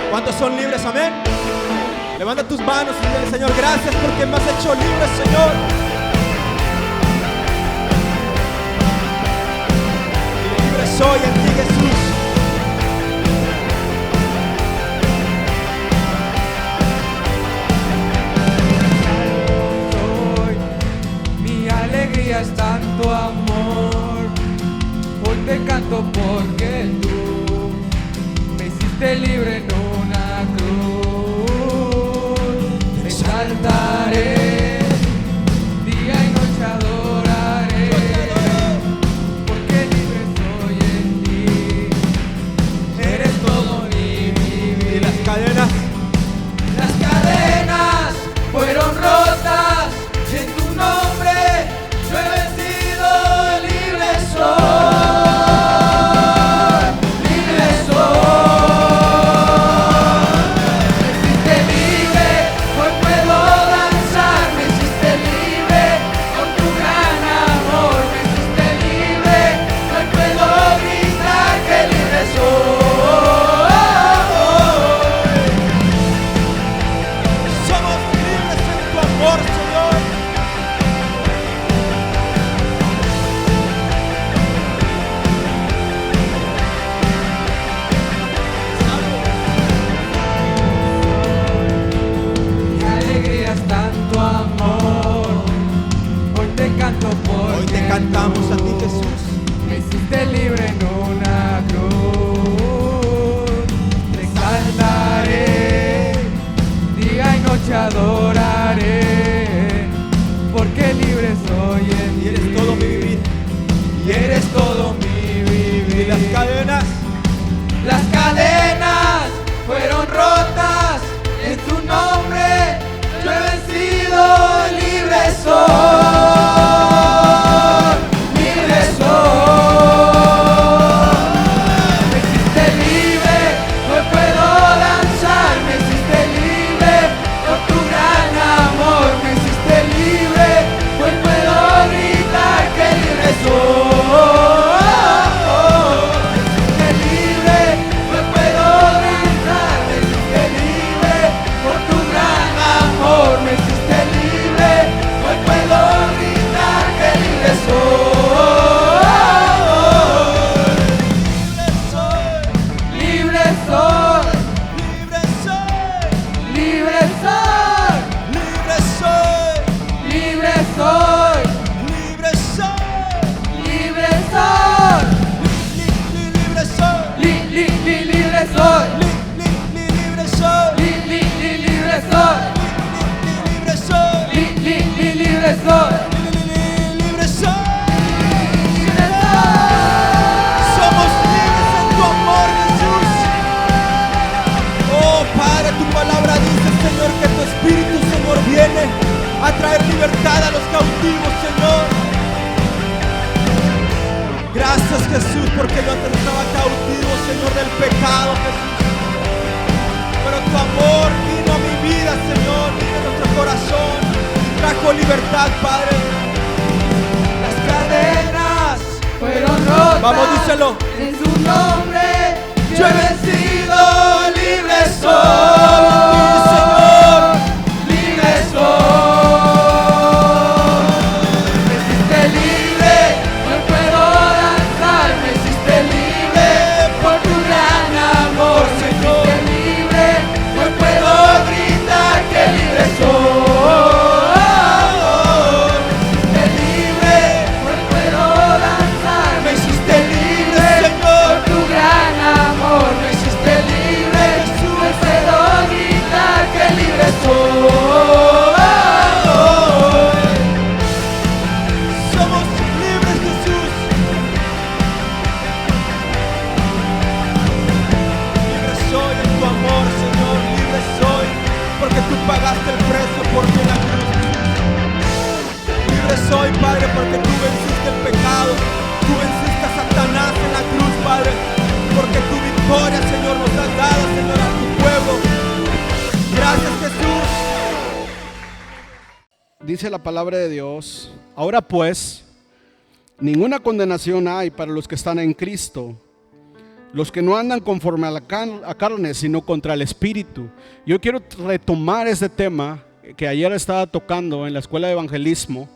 ¿Cuántos son libres? Amén. Levanta tus manos y dile: Señor, gracias porque me has hecho libre, Señor. Y libre soy en ti, Jesús. Mi alegría está en tu amor. Hoy te canto porque tú me hiciste libre en una cruz. Te exaltaré, día y noche adoraré, porque libre soy en ti. Eres todo mi vivir. Y las cadenas fueron rotas. En tu nombre yo he vencido. Libre soy. cantamos a ti, Jesús. Me hiciste libre en una cruz. Te exaltaré, día y noche adoraré, porque libre soy en ti. Y eres todo mi vivir. Y eres todo mi vivir. Y las cadenas fueron rotas. En tu nombre yo he vencido. Libre soy, libre soy. Me hiciste libre, hoy puedo danzar. Me hiciste libre por tu gran amor. Me hiciste libre, hoy puedo gritar que libre soy. Somos libres en tu amor, Jesús. Oh Padre, tu palabra dice, Señor, que tu Espíritu, Señor, viene a traer libertad a los cautivos, Señor. Gracias, Jesús, porque yo antes estaba cautivo, Señor, del pecado, Jesús. Pero tu amor vino a mi vida, Señor, vino a nuestro corazón y trajo libertad, Padre. Las cadenas fueron rotas. Vamos, díselo. En su nombre yo he vencido. Libre soy, Señor. libre soy. Me hiciste libre, hoy puedo danzar. Me hiciste libre por tu gran amor. Me hiciste libre, hoy puedo gritar que libre soy. Somos libres, Jesús. Libre soy en tu amor, Señor. Libre soy porque tú pagaste el precio por mí en la cruz. Libre soy, Padre, porque tú venciste el pecado. Tú venciste a Satanás en la cruz, Padre. Porque tu victoria, Señor, nos has dado, Señor, a tu pueblo. Gracias, Jesús. Dice la palabra de Dios: ahora pues, ninguna condenación hay para los que están en Cristo, los que no andan conforme a la carne, sino contra el espíritu. Yo quiero retomar este tema que ayer estaba tocando en la escuela de evangelismo,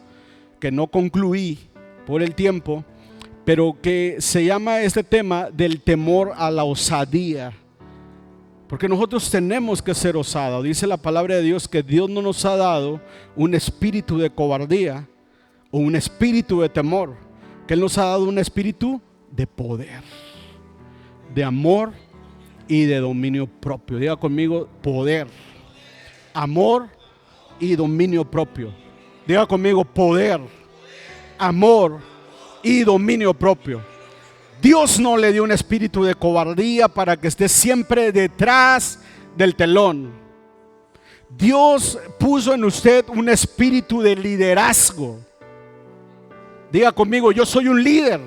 que no concluí por el tiempo, pero que se llama este tema del temor a la osadía. Porque nosotros tenemos que ser osados. Dice la palabra de Dios que Dios no nos ha dado un espíritu de cobardía o un espíritu de temor, que Él nos ha dado un espíritu de poder, de amor y de dominio propio. Diga conmigo: poder, amor y dominio propio. Diga conmigo: poder, amor y dominio propio. Dios no le dio un espíritu de cobardía para que esté siempre detrás del telón. Dios puso en usted un espíritu de liderazgo. Diga conmigo: yo soy un líder.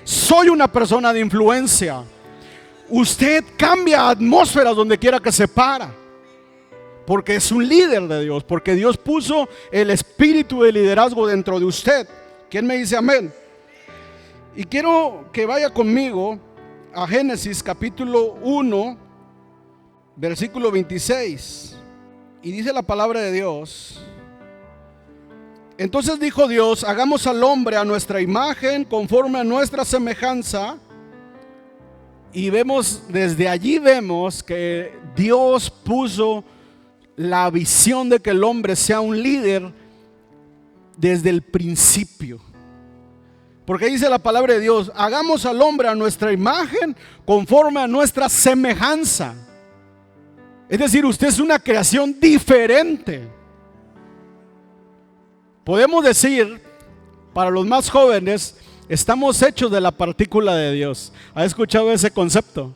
Soy una persona de influencia. Usted cambia atmósferas donde quiera que se para, porque es un líder de Dios, porque Dios puso el espíritu de liderazgo dentro de usted. ¿Quién me dice amén? Y quiero que vaya conmigo a Génesis capítulo 1, versículo 26. Y dice la palabra de Dios: entonces dijo Dios: hagamos al hombre a nuestra imagen, conforme a nuestra semejanza. Y desde allí vemos que Dios puso la visión de que el hombre sea un líder desde el principio. Porque dice la palabra de Dios: hagamos al hombre a nuestra imagen, conforme a nuestra semejanza. Es decir, usted es una creación diferente. Podemos decir, para los más jóvenes, estamos hechos de la partícula de Dios. ¿Ha escuchado ese concepto?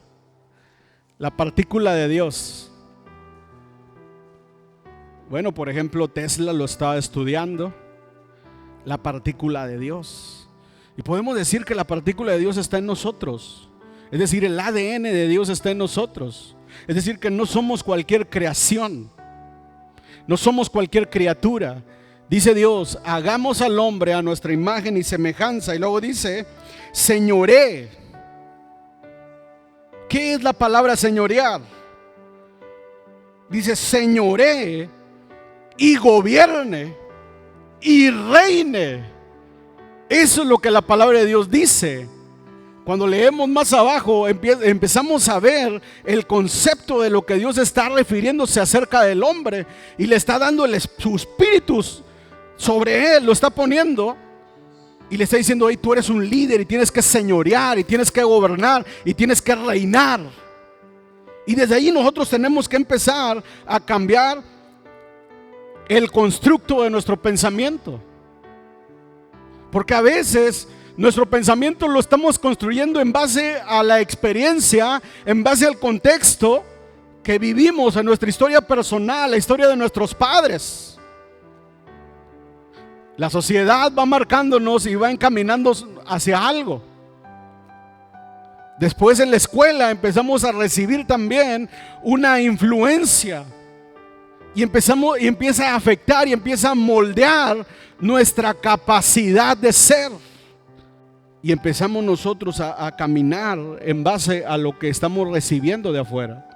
La partícula de Dios. Bueno, por ejemplo, Tesla lo estaba estudiando, la partícula de Dios. Y podemos decir que la partícula de Dios está en nosotros. Es decir, el ADN de Dios está en nosotros. Es decir, que no somos cualquier creación, no somos cualquier criatura. Dice Dios: hagamos al hombre a nuestra imagen y semejanza. Y luego dice: señoree. ¿Qué es la palabra señorear? Dice: señoree y gobierne y reine. Eso es lo que la palabra de Dios dice. Cuando leemos más abajo, empezamos a ver el concepto de lo que Dios está refiriéndose acerca del hombre, y le está dando su espíritu sobre él, lo está poniendo, y le está diciendo: hey, tú eres un líder y tienes que señorear y tienes que gobernar y tienes que reinar. Y desde ahí nosotros tenemos que empezar a cambiar el constructo de nuestro pensamiento, porque a veces nuestro pensamiento lo estamos construyendo en base a la experiencia, en base al contexto que vivimos, en nuestra historia personal, la historia de nuestros padres. La sociedad va marcándonos y va encaminando hacia algo. Después en la escuela empezamos a recibir también una influencia, y empieza a afectar y empieza a moldear nuestra capacidad de ser. Y empezamos nosotros a caminar en base a lo que estamos recibiendo de afuera.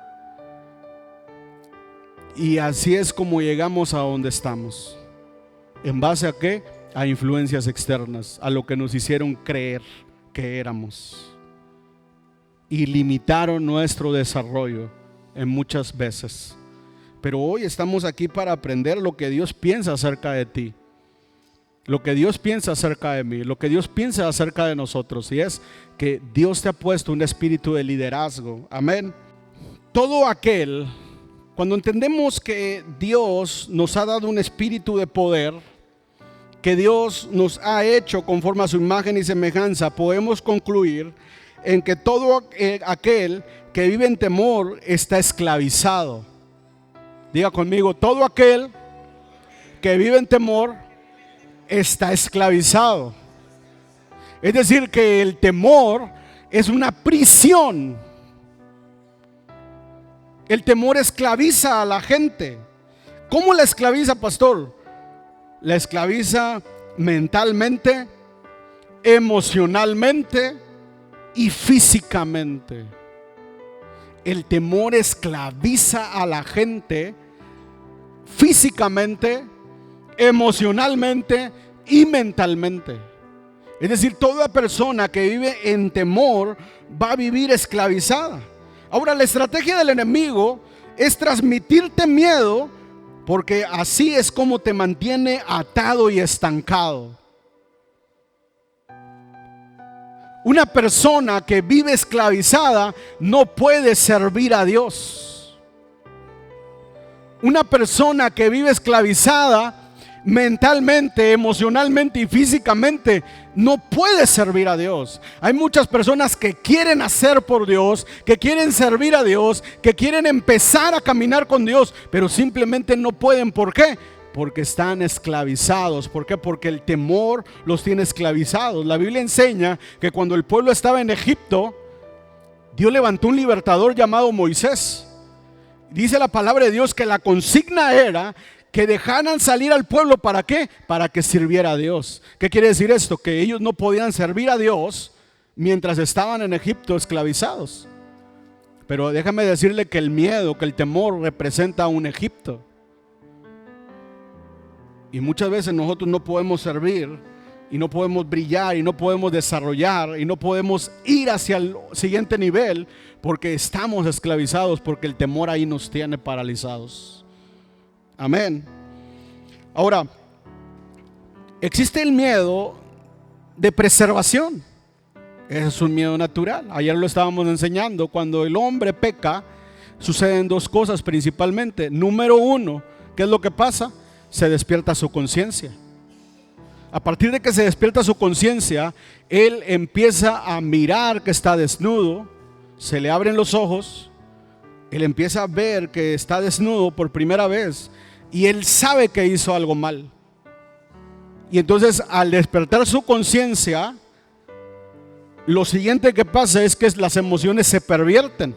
Y así es como llegamos a donde estamos. ¿En base a qué? A influencias externas, a lo que nos hicieron creer que éramos. Y limitaron nuestro desarrollo en muchas veces. Pero hoy estamos aquí para aprender lo que Dios piensa acerca de ti, lo que Dios piensa acerca de mí, lo que Dios piensa acerca de nosotros. Y es que Dios te ha puesto un espíritu de liderazgo. Amén. Todo aquel, cuando entendemos que Dios nos ha dado un espíritu de poder, que Dios nos ha hecho conforme a su imagen y semejanza, podemos concluir en que todo aquel que vive en temor está esclavizado. Diga conmigo: todo aquel que vive en temor está esclavizado. Es decir, que el temor es una prisión. El temor esclaviza a la gente. ¿Cómo la esclaviza, pastor? La esclaviza mentalmente, emocionalmente y físicamente. El temor esclaviza a la gente físicamente, emocionalmente y mentalmente. Es decir, toda persona que vive en temor va a vivir esclavizada. Ahora, la estrategia del enemigo es transmitirte miedo, porque así es como te mantiene atado y estancado. Una persona que vive esclavizada no puede servir a Dios. Una persona que vive esclavizada mentalmente, emocionalmente y físicamente no puede servir a Dios. Hay muchas personas que quieren hacer por Dios, que quieren servir a Dios, que quieren empezar a caminar con Dios, pero simplemente no pueden. ¿Por qué? Porque están esclavizados. ¿Por qué? Porque el temor los tiene esclavizados. La Biblia enseña que cuando el pueblo estaba en Egipto, Dios levantó un libertador llamado Moisés. Dice la palabra de Dios que la consigna era que dejaran salir al pueblo. ¿Para qué? Para que sirviera a Dios. ¿Qué quiere decir esto? Que ellos no podían servir a Dios mientras estaban en Egipto esclavizados. Pero déjame decirle que el miedo, que el temor representa un Egipto. Y muchas veces nosotros no podemos servir, y no podemos brillar, y no podemos desarrollar, y no podemos ir hacia el siguiente nivel, porque estamos esclavizados, porque el temor ahí nos tiene paralizados. Amén. Ahora, existe el miedo de preservación. Ese es un miedo natural. Ayer lo estábamos enseñando. Cuando el hombre peca, suceden dos cosas principalmente. Número uno, ¿qué es lo que pasa? Se despierta su conciencia. A partir de que se despierta su conciencia, él empieza a mirar que está desnudo, se le abren los ojos, él empieza a ver que está desnudo por primera vez y él sabe que hizo algo mal. Y entonces, al despertar su conciencia, lo siguiente que pasa es que las emociones se pervierten.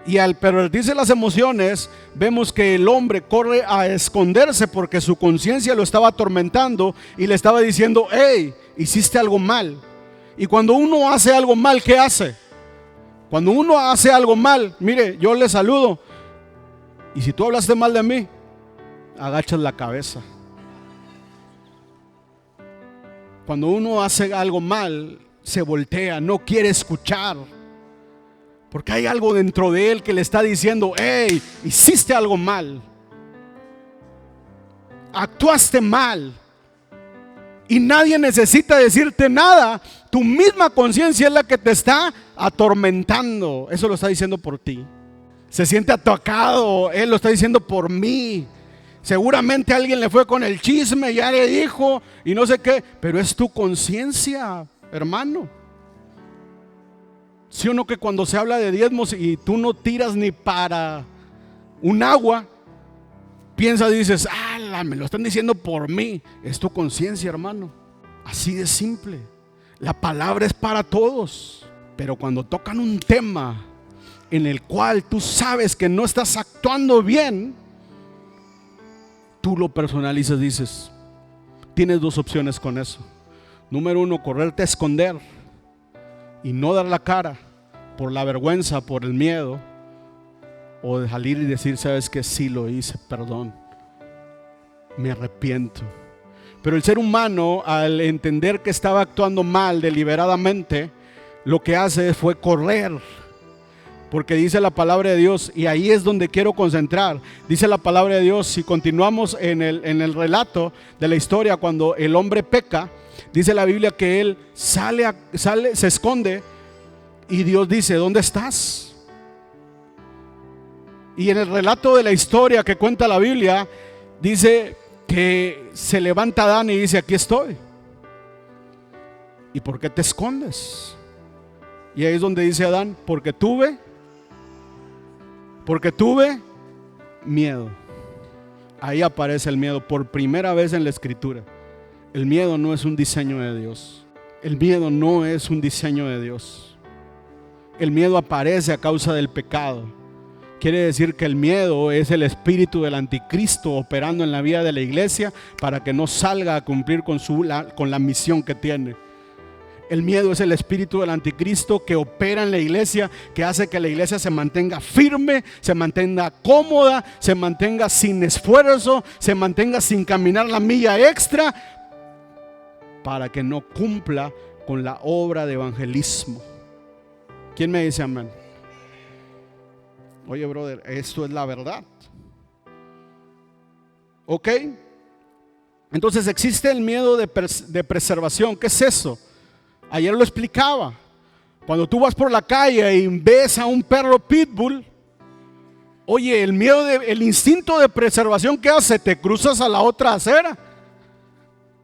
Y al pervertirse las emociones, vemos que el hombre corre a esconderse porque su conciencia lo estaba atormentando y le estaba diciendo: hey, hiciste algo mal. Y cuando uno hace algo mal, ¿qué hace? Cuando uno hace algo mal, mire, yo le saludo, y si tú hablaste mal de mí, agachas la cabeza. Cuando uno hace algo mal, se voltea, no quiere escuchar, porque hay algo dentro de él que le está diciendo: hey, hiciste algo mal, actuaste mal. Y nadie necesita decirte nada. Tu misma conciencia es la que te está atormentando. Eso lo está diciendo por ti. Se siente atacado. Él lo está diciendo por mí. Seguramente alguien le fue con el chisme, ya le dijo y no sé qué. Pero es tu conciencia, hermano. ¿Sí o no que cuando se habla de diezmos y tú no tiras ni para un agua, piensas y dices: me lo están diciendo por mí? Es tu conciencia, hermano. Así de simple. La palabra es para todos. Pero cuando tocan un tema en el cual tú sabes que no estás actuando bien, tú lo personalizas, dices, tienes dos opciones con eso. Número uno, correrte a esconder y no dar la cara por la vergüenza, por el miedo, o de salir y decir: sabes que sí lo hice, perdón, me arrepiento. Pero el ser humano, al entender que estaba actuando mal deliberadamente, lo que hace fue correr, porque dice la palabra de Dios, y ahí es donde quiero concentrar. Dice la palabra de Dios, si continuamos en el relato de la historia, cuando el hombre peca, dice la Biblia que él sale, se esconde, y Dios dice: ¿dónde estás? Y en el relato de la historia que cuenta la Biblia, dice que se levanta Adán y dice: aquí estoy. ¿Y por qué te escondes? Y ahí es donde dice Adán: porque tuve miedo. Ahí aparece el miedo por primera vez en la escritura. El miedo no es un diseño de Dios. El miedo no es un diseño de Dios. El miedo aparece a causa del pecado. Quiere decir que el miedo es el espíritu del anticristo operando en la vida de la iglesia para que no salga a cumplir con la misión que tiene. El miedo es el espíritu del anticristo que opera en la iglesia, que hace que la iglesia se mantenga firme, se mantenga cómoda, se mantenga sin esfuerzo, se mantenga sin caminar la milla extra, para que no cumpla con la obra de evangelismo. ¿Quién me dice amén? Oye, brother, esto es la verdad. ¿Ok? Entonces existe el miedo de preservación. ¿Qué es eso? Ayer lo explicaba. Cuando tú vas por la calle y ves a un perro pitbull, oye, el instinto de preservación, ¿qué hace? Te cruzas a la otra acera,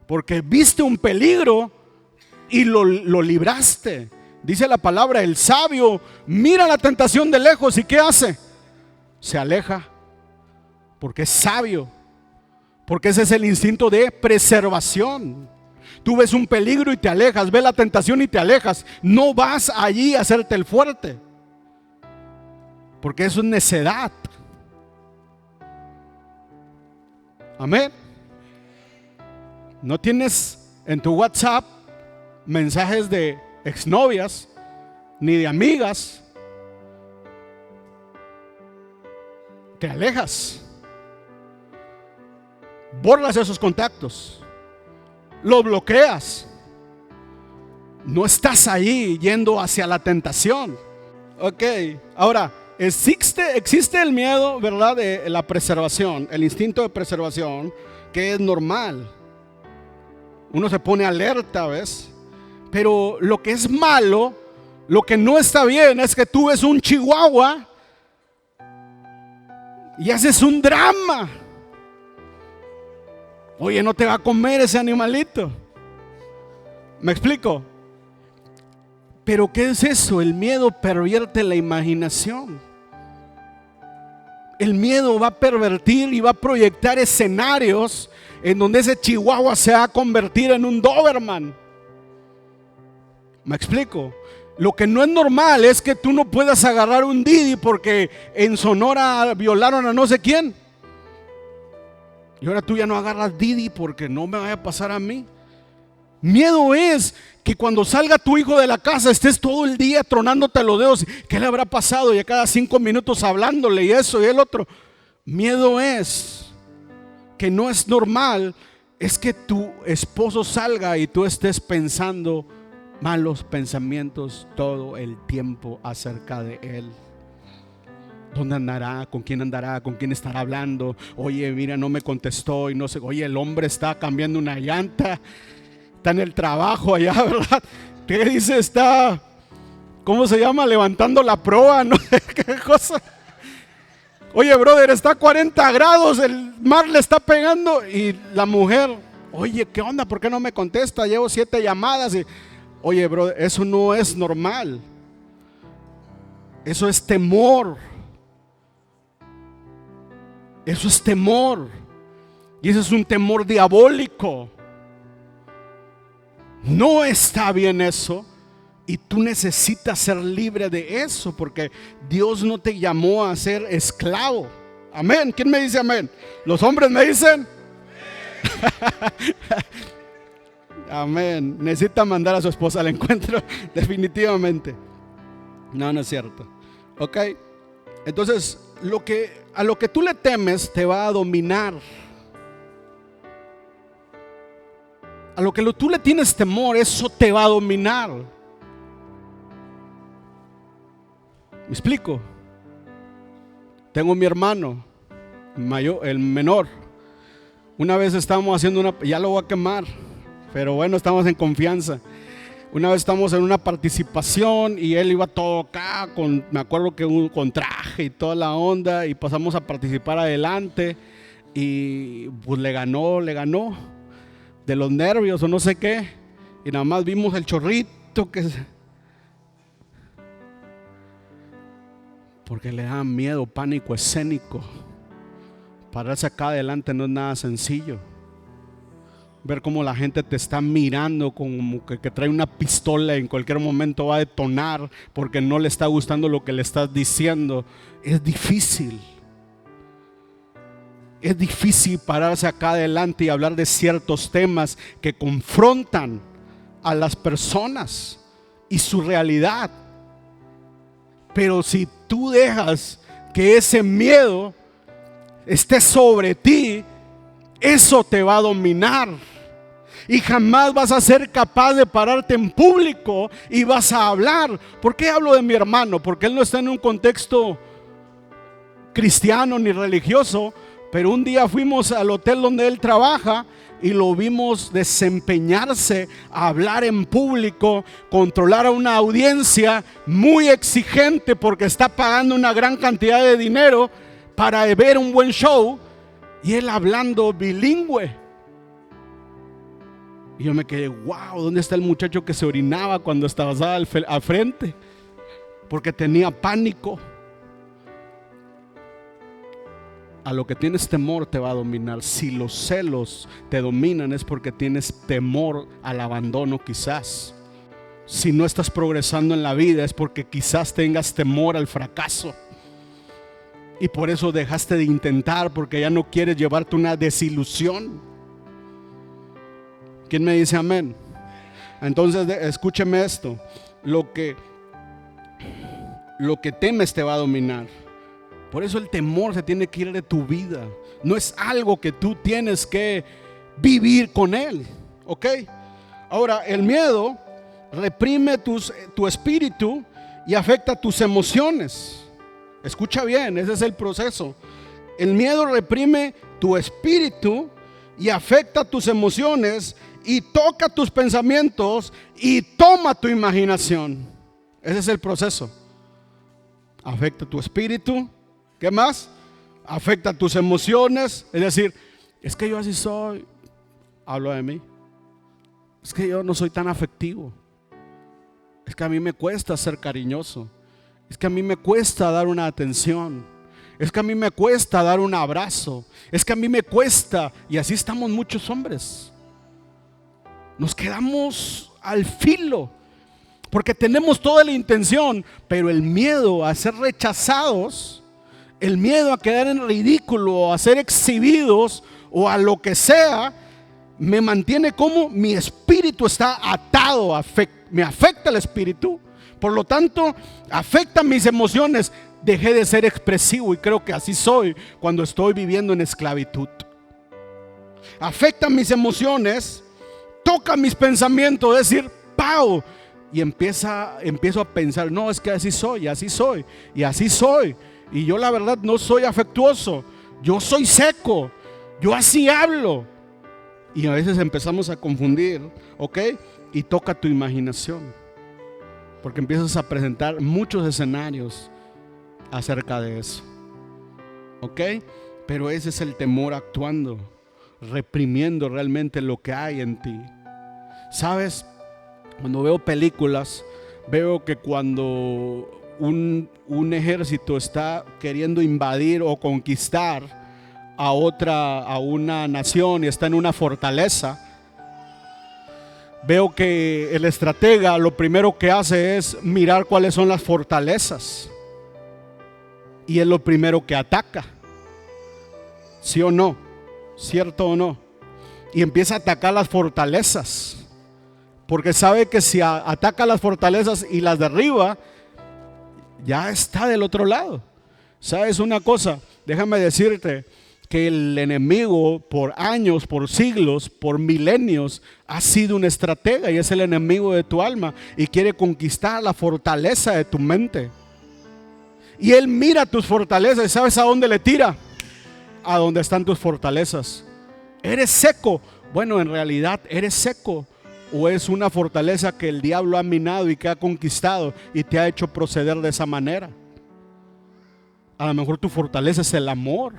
porque viste un peligro y lo libraste. Dice la palabra, el sabio mira la tentación de lejos y ¿qué hace? Se aleja, porque es sabio, porque ese es el instinto de preservación. Tú ves un peligro y te alejas, ves la tentación y te alejas. No vas allí a hacerte el fuerte, porque eso es necedad. Amén. No tienes en tu WhatsApp mensajes de exnovias ni de amigas. Te alejas, borras esos contactos, lo bloqueas. No estás ahí yendo hacia la tentación. Ok, ahora existe el miedo, ¿verdad? De la preservación, el instinto de preservación, que es normal. Uno se pone alerta, ¿ves? Pero lo que es malo, lo que no está bien, es que tú ves un chihuahua y haces un drama. Oye, no te va a comer ese animalito. ¿Me explico? Pero ¿qué es eso? El miedo pervierte la imaginación. El miedo va a pervertir y va a proyectar escenarios en donde ese chihuahua se va a convertir en un Doberman. ¿Me explico? Lo que no es normal es que tú no puedas agarrar un Didi porque en Sonora violaron a no sé quién. Y ahora tú ya no agarras Didi porque no me vaya a pasar a mí. Miedo es que cuando salga tu hijo de la casa estés todo el día tronándote los dedos. ¿Qué le habrá pasado? Y a cada 5 minutos hablándole y eso y el otro. Miedo es que no es normal, es que tu esposo salga y tú estés pensando malos pensamientos todo el tiempo acerca de él. ¿Dónde andará? ¿Con quién andará? ¿Con quién estará hablando? Oye, mira, no me contestó y no sé. Oye, el hombre está cambiando una llanta, está en el trabajo allá, ¿verdad? ¿Qué dice? Está, ¿cómo se llama? Levantando la proa, no sé qué cosa. Oye, brother, está a 40 grados, el mar le está pegando. Y la mujer, oye, ¿qué onda? ¿Por qué no me contesta? Llevo 7 llamadas. Y, oye, brother, eso no es normal. Eso es temor. Eso es temor. Y eso es un temor diabólico. No está bien eso. Y tú necesitas ser libre de eso, porque Dios no te llamó a ser esclavo. Amén. ¿Quién me dice amén? Los hombres me dicen amén. Necesita mandar a su esposa al encuentro, definitivamente. No, no es cierto. Ok. Entonces, a lo que tú le temes te va a dominar. A lo que tú le tienes temor, eso te va a dominar. ¿Me explico? Tengo mi hermano mayor, el menor. Una vez estábamos haciendo ya lo voy a quemar, pero bueno, estamos en confianza. Una vez estamos en una participación y él iba todo acá, me acuerdo que con traje y toda la onda, y pasamos a participar adelante y pues le ganó de los nervios o no sé qué, y nada más vimos el chorrito porque le da miedo, pánico escénico. Pararse acá adelante no es nada sencillo. Ver cómo la gente te está mirando como que trae una pistola, en cualquier momento va a detonar porque no le está gustando lo que le estás diciendo. Es difícil. Es difícil pararse acá adelante y hablar de ciertos temas que confrontan a las personas y su realidad. Pero si tú dejas que ese miedo esté sobre ti, eso te va a dominar. Y jamás vas a ser capaz de pararte en público y vas a hablar. ¿Por qué hablo de mi hermano? Porque él no está en un contexto cristiano ni religioso, pero un día fuimos al hotel donde él trabaja y lo vimos desempeñarse a hablar en público, controlar a una audiencia muy exigente porque está pagando una gran cantidad de dinero para ver un buen show, y él hablando bilingüe. Y yo me quedé, wow, ¿dónde está el muchacho que se orinaba cuando estaba al frente? Porque tenía pánico. A lo que tienes temor te va a dominar. Si los celos te dominan es porque tienes temor al abandono quizás. Si no estás progresando en la vida es porque quizás tengas temor al fracaso. Y por eso dejaste de intentar, porque ya no quieres llevarte una desilusión. ¿Quién me dice amén? Entonces escúcheme esto. Lo que temes te va a dominar. Por eso el temor se tiene que ir de tu vida. No es algo que tú tienes que vivir con él. ¿Ok? Ahora, el miedo reprime tu espíritu y afecta tus emociones. Escucha bien, ese es el proceso. El miedo reprime tu espíritu y afecta tus emociones y toca tus pensamientos y toma tu imaginación. Ese es el proceso. Afecta tu espíritu. ¿Qué más? Afecta tus emociones. Es decir, es que yo así soy. Hablo de mí. Es que yo no soy tan afectivo. Es que a mí me cuesta ser cariñoso. Es que a mí me cuesta dar una atención. Es que a mí me cuesta dar un abrazo. Es que a mí me cuesta. Y así estamos muchos hombres. Nos quedamos al filo porque tenemos toda la intención, pero el miedo a ser rechazados, el miedo a quedar en ridículo, o a ser exhibidos, o a lo que sea, me mantiene como mi espíritu está atado, me afecta el espíritu. Por lo tanto, afecta mis emociones. Dejé de ser expresivo y creo que así soy cuando estoy viviendo en esclavitud. Afecta mis emociones, toca mis pensamientos, es decir, ¡pau! Y empiezo a pensar, no, es que así soy, y así soy, y así soy. Y yo la verdad no soy afectuoso, yo soy seco, yo así hablo. Y a veces empezamos a confundir, ¿ok? Y toca tu imaginación, porque empiezas a presentar muchos escenarios acerca de eso, ¿ok? Pero ese es el temor actuando, reprimiendo realmente lo que hay en ti. ¿Sabes? Cuando veo películas, veo que cuando un ejército está queriendo invadir o conquistar a una nación y está en una fortaleza, veo que el estratega lo primero que hace es mirar cuáles son las fortalezas, y es lo primero que ataca. ¿Sí o no? ¿Cierto o no? Y empieza a atacar las fortalezas, porque sabe que si ataca las fortalezas y las derriba, ya está del otro lado. ¿Sabes una cosa? Déjame decirte que el enemigo por años, por siglos, por milenios ha sido un estratega, y es el enemigo de tu alma y quiere conquistar la fortaleza de tu mente. Y él mira tus fortalezas y ¿sabes a dónde le tira? A donde están tus fortalezas. ¿Eres seco? Bueno, en realidad eres seco, o es una fortaleza que el diablo ha minado y que ha conquistado y te ha hecho proceder de esa manera. A lo mejor tu fortaleza es el amor.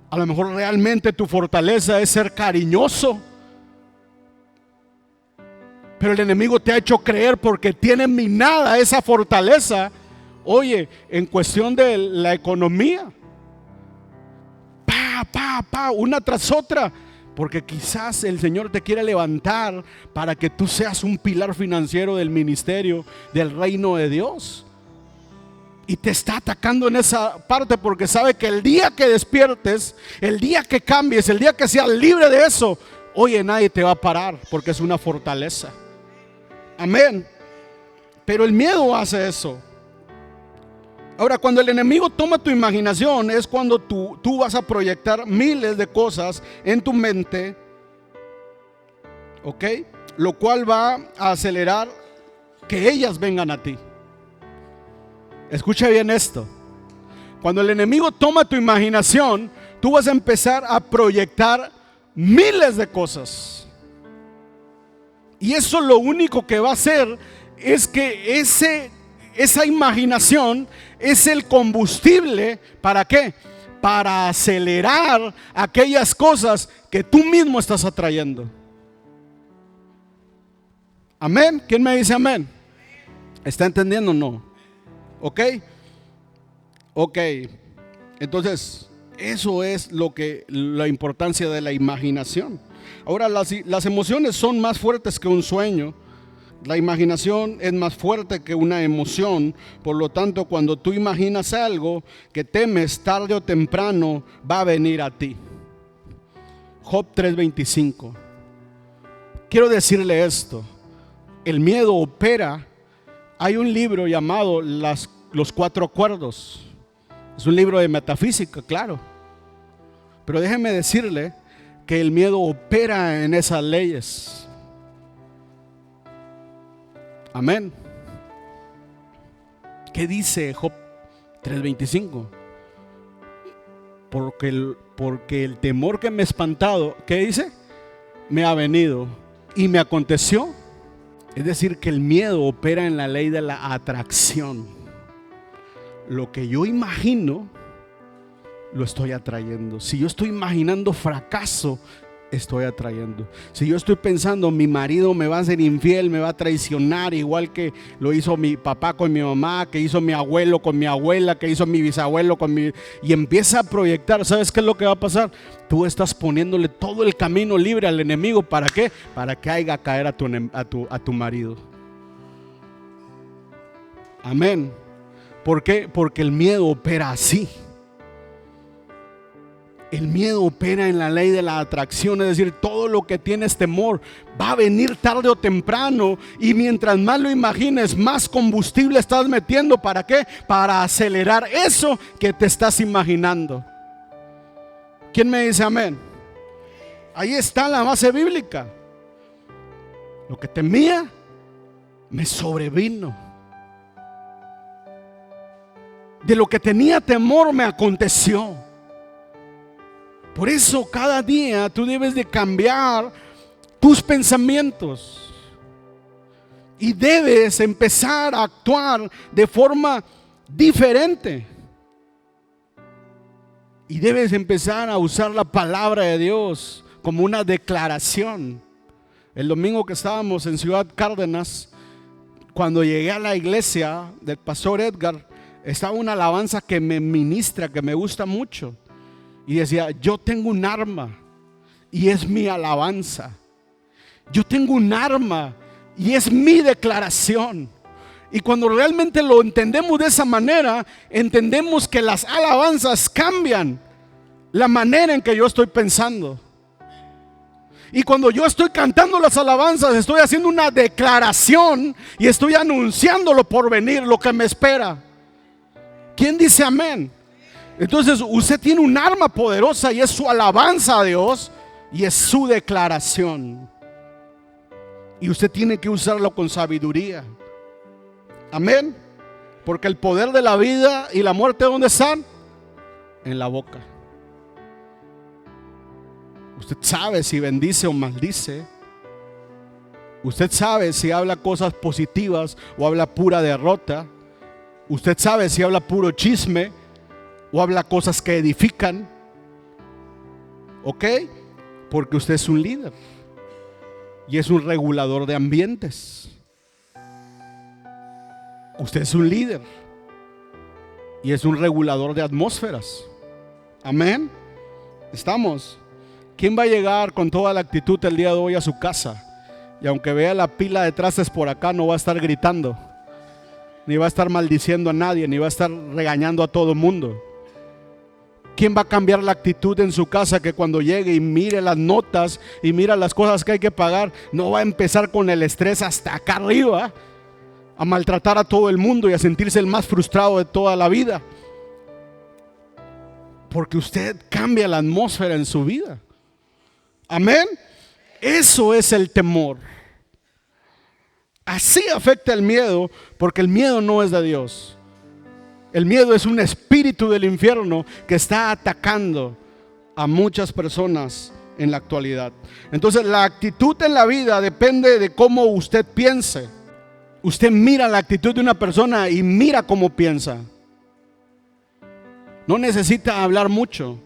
A lo mejor realmente tu fortaleza es ser cariñoso, pero el enemigo te ha hecho creer, porque tiene minada esa fortaleza, oye, en cuestión de la economía, una tras otra, porque quizás el Señor te quiere levantar para que tú seas un pilar financiero del ministerio del reino de Dios. Y te está atacando en esa parte, porque sabe que el día que despiertes, el día que cambies, el día que seas libre de eso, oye, nadie te va a parar porque es una fortaleza. Amén. Pero el miedo hace eso. Ahora, cuando el enemigo toma tu imaginación, es cuando tú vas a proyectar miles de cosas en tu mente, ¿ok? Lo cual va a acelerar que ellas vengan a ti. Escucha bien esto. Cuando el enemigo toma tu imaginación, tú vas a empezar a proyectar miles de cosas. Y eso lo único que va a hacer es que esa imaginación es el combustible. ¿Para qué? Para acelerar aquellas cosas que tú mismo estás atrayendo. Amén. ¿Quién me dice amén? ¿Está entendiendo o no? ¿Ok? Ok. Entonces, eso es la importancia de la imaginación. Ahora, las emociones son más fuertes que un sueño. La imaginación es más fuerte que una emoción. Por lo tanto, cuando tú imaginas algo que temes, tarde o temprano va a venir a ti. Job 3:25. Quiero decirle esto. El miedo opera. Hay un libro llamado Los Cuatro Acuerdos. Es un libro de metafísica, claro. Pero déjeme decirle que el miedo opera en esas leyes. Amén. ¿Qué dice Job 3:25? Porque el temor que me ha espantado, ¿qué dice? Me ha venido y me aconteció. Es decir, que el miedo opera en la ley de la atracción. Lo que yo imagino, lo estoy atrayendo. Si yo estoy imaginando fracaso, estoy atrayendo. Si yo estoy pensando mi marido me va a ser infiel, me va a traicionar, igual que lo hizo mi papá con mi mamá, que hizo mi abuelo con mi abuela, que hizo mi bisabuelo con mi... Y empieza a proyectar. ¿Sabes qué es lo que va a pasar? Tú estás poniéndole todo el camino libre al enemigo. ¿Para qué? Para que haga caer a tu marido. Amén. ¿Por qué? Porque el miedo opera así. El miedo opera en la ley de la atracción, es decir, todo lo que tienes temor va a venir tarde o temprano, y mientras más lo imagines, más combustible estás metiendo. ¿Para qué? Para acelerar eso que te estás imaginando. ¿Quién me dice amén? Ahí está la base bíblica. Lo que temía me sobrevino. De lo que tenía temor me aconteció. Por eso cada día tú debes de cambiar tus pensamientos y debes empezar a actuar de forma diferente. Y debes empezar a usar la palabra de Dios como una declaración. El domingo que estábamos en Ciudad Cárdenas, cuando llegué a la iglesia del pastor Edgar, estaba una alabanza que me ministra, que me gusta mucho. Y decía, yo tengo un arma y es mi alabanza. Yo tengo un arma y es mi declaración. Y cuando realmente lo entendemos de esa manera, entendemos que las alabanzas cambian la manera en que yo estoy pensando. Y cuando yo estoy cantando las alabanzas, estoy haciendo una declaración y estoy anunciando lo por venir, lo que me espera. ¿Quién dice amén? Entonces usted tiene un arma poderosa y es su alabanza a Dios y es su declaración. Y usted tiene que usarlo con sabiduría. Amén. Porque el poder de la vida y la muerte, ¿dónde están? En la boca. Usted sabe si bendice o maldice. Usted sabe si habla cosas positivas o habla pura derrota. Usted sabe si habla puro chisme o habla cosas que edifican. ¿Ok? Porque usted es un líder y es un regulador de ambientes. Usted es un líder y es un regulador de atmósferas. Amén. Estamos. ¿Quién va a llegar con toda la actitud el día de hoy a su casa? Y aunque vea la pila de trastes por acá, no va a estar gritando, ni va a estar maldiciendo a nadie, ni va a estar regañando a todo el mundo. ¿Quién va a cambiar la actitud en su casa que cuando llegue y mire las notas y mira las cosas que hay que pagar, no va a empezar con el estrés hasta acá arriba, a maltratar a todo el mundo y a sentirse el más frustrado de toda la vida? Porque usted cambia la atmósfera en su vida. Amén. Eso es el temor. Así afecta el miedo, porque el miedo no es de Dios. El miedo es un espíritu del infierno que está atacando a muchas personas en la actualidad. Entonces la actitud en la vida depende de cómo usted piense. Usted mira la actitud de una persona y mira cómo piensa. No necesita hablar mucho.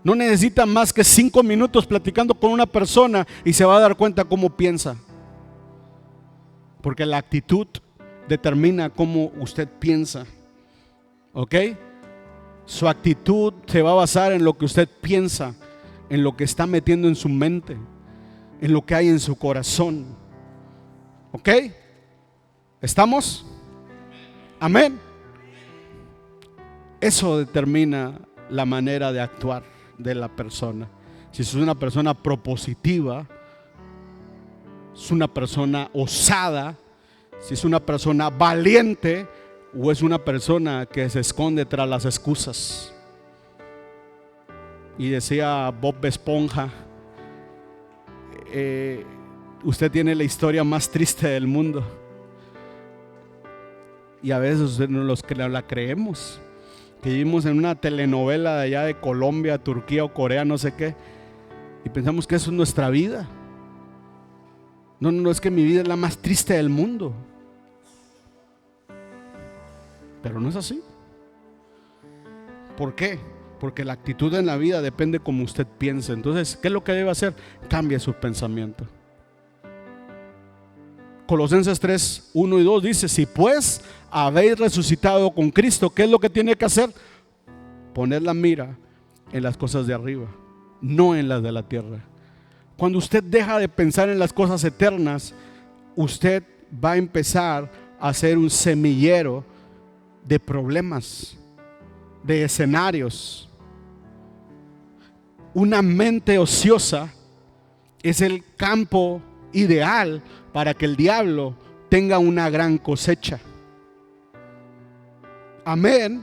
No necesita más que 5 minutos platicando con una persona y se va a dar cuenta cómo piensa. Porque la actitud determina cómo usted piensa. ¿Ok? Su actitud se va a basar en lo que usted piensa, en lo que está metiendo en su mente, en lo que hay en su corazón. ¿Ok? ¿Estamos? Amén. Eso determina la manera de actuar de la persona. Si es una persona propositiva, es una persona osada, si es una persona valiente, o es una persona que se esconde tras las excusas. Y decía Bob Esponja, usted tiene la historia más triste del mundo. Y a veces no la creemos. Que vivimos en una telenovela de allá de Colombia, Turquía o Corea, no sé qué, y pensamos que eso es nuestra vida. No, es que mi vida es la más triste del mundo. Pero no es así. ¿Por qué? Porque la actitud en la vida depende como usted piense. Entonces, ¿qué es lo que debe hacer? Cambie su pensamiento. Colosenses 3, 1 y 2 dice: si pues habéis resucitado con Cristo, ¿qué es lo que tiene que hacer? Poner la mira en las cosas de arriba, no en las de la tierra. Cuando usted deja de pensar en las cosas eternas, usted va a empezar a ser un semillero de problemas, de escenarios. Una mente ociosa es el campo ideal para que el diablo tenga una gran cosecha. Amén.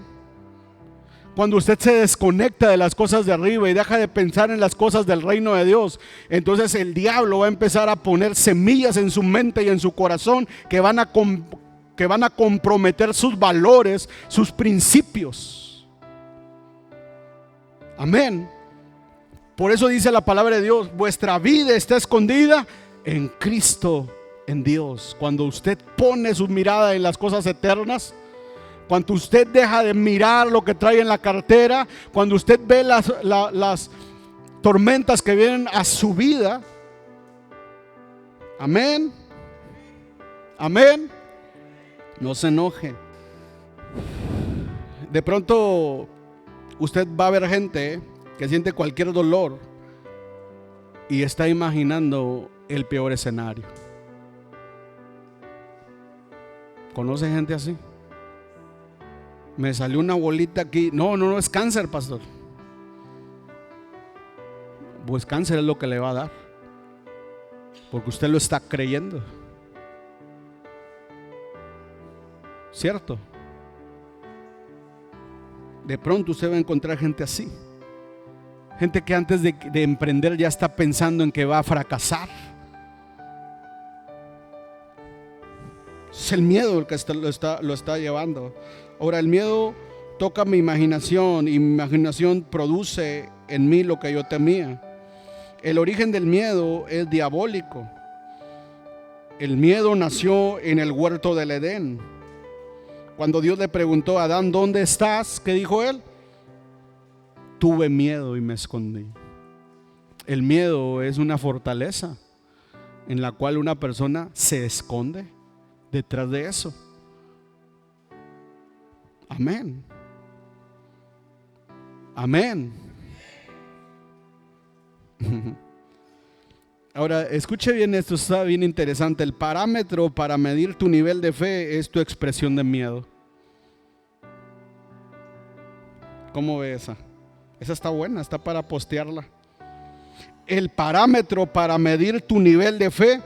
Cuando usted se desconecta de las cosas de arriba y deja de pensar en las cosas del reino de Dios, entonces el diablo va a empezar a poner semillas en su mente y en su corazón que van a comprometer sus valores, sus principios. Amén. Por eso dice la palabra de Dios: vuestra vida está escondida en Cristo, en Dios. Cuando usted pone su mirada en las cosas eternas, cuando usted deja de mirar lo que trae en la cartera, cuando usted ve las tormentas que vienen a su vida. Amén. Amén. No se enoje. De pronto usted va a ver gente que siente cualquier dolor y está imaginando el peor escenario. ¿Conoce gente así? Me salió una bolita aquí. No es cáncer, pastor. Pues cáncer es lo que le va a dar, porque usted lo está creyendo. ¿Cierto? De pronto usted va a encontrar gente así. Gente que antes de emprender ya está pensando en que va a fracasar. Es el miedo el que lo está llevando. Ahora, el miedo toca mi imaginación y mi imaginación produce en mí lo que yo temía. El origen del miedo es diabólico. El miedo nació en el huerto del Edén. Cuando Dios le preguntó a Adán: ¿dónde estás? ¿Qué dijo él? Tuve miedo y me escondí. El miedo es una fortaleza en la cual una persona se esconde detrás de eso. Amén. Amén. Ahora, escuche bien esto, está bien interesante. El parámetro para medir tu nivel de fe es tu expresión de miedo. ¿Cómo ve esa? Esa está buena, está para postearla. El parámetro para medir tu nivel de fe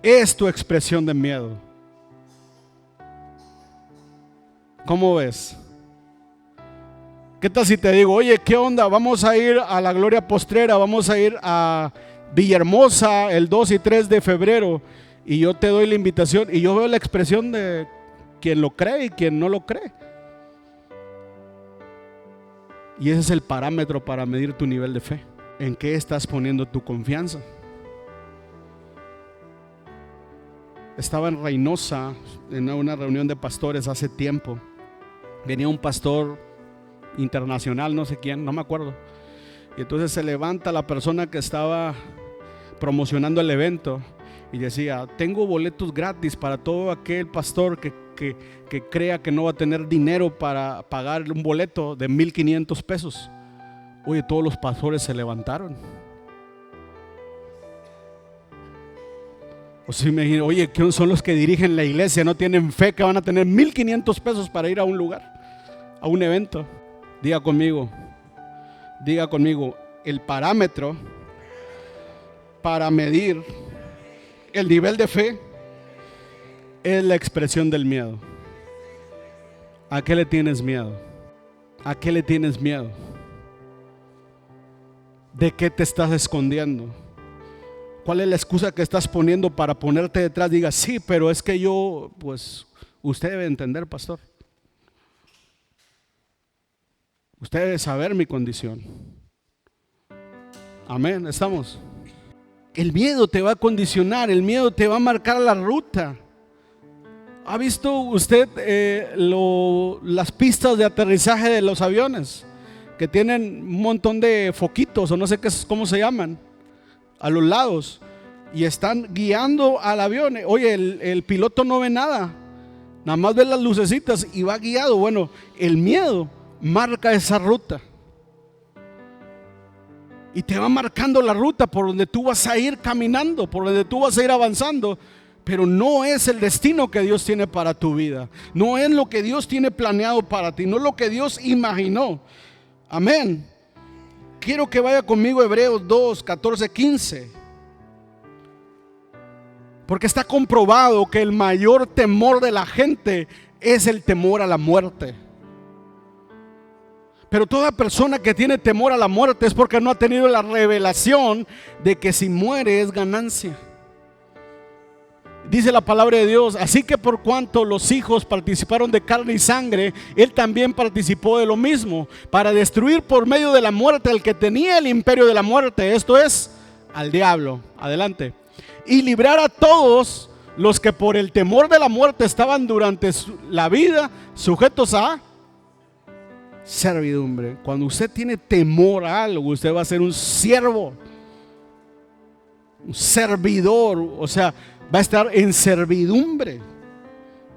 es tu expresión de miedo. ¿Cómo ves? ¿Qué tal si te digo, oye, qué onda? Vamos a ir a la Gloria Postrera, vamos a ir a Villahermosa el 2 y 3 de febrero, y yo te doy la invitación y yo veo la expresión de quien lo cree y quien no lo cree. Y ese es el parámetro para medir tu nivel de fe. ¿En qué estás poniendo tu confianza? Estaba en Reynosa en una reunión de pastores hace tiempo. Venía un pastor internacional, no sé quién, no me acuerdo. Y entonces se levanta la persona que estaba promocionando el evento y decía: tengo boletos gratis para todo aquel pastor que crea que no va a tener dinero para pagar un boleto de 1,500 pesos. Oye, todos los pastores se levantaron. O sea, me imagino, oye, ¿quiénes son los que dirigen la iglesia? No tienen fe que van a tener 1,500 pesos para ir a un lugar, a un evento. Diga conmigo, el parámetro para medir el nivel de fe es la expresión del miedo. ¿A qué le tienes miedo? ¿A qué le tienes miedo? ¿De qué te estás escondiendo? ¿Cuál es la excusa que estás poniendo para ponerte detrás? Diga, sí, pero es que yo, pues, usted debe entender, pastor. Usted debe saber mi condición. Amén, ¿estamos? El miedo te va a condicionar, el miedo te va a marcar la ruta. ¿Ha visto usted las pistas de aterrizaje de los aviones? Que tienen un montón de foquitos o no sé cómo se llaman a los lados y están guiando al avión. Oye, el piloto no ve nada, nada más ve las lucecitas y va guiado. Bueno, el miedo marca esa ruta y te va marcando la ruta por donde tú vas a ir caminando, por donde tú vas a ir avanzando. Pero no es el destino que Dios tiene para tu vida, no es lo que Dios tiene planeado para ti, no es lo que Dios imaginó. Amén. Quiero que vaya conmigo a Hebreos 2, 14, 15. Porque está comprobado que el mayor temor de la gente es el temor a la muerte. Pero toda persona que tiene temor a la muerte es porque no ha tenido la revelación de que si muere es ganancia. Dice la palabra de Dios: así que por cuanto los hijos participaron de carne y sangre, Él también participó de lo mismo, para destruir por medio de la muerte al que tenía el imperio de la muerte, esto es, al diablo. Adelante. Y librar a todos los que por el temor de la muerte estaban durante la vida sujetos a servidumbre. Cuando usted tiene temor a algo, usted va a ser un siervo, un servidor, o sea, va a estar en servidumbre.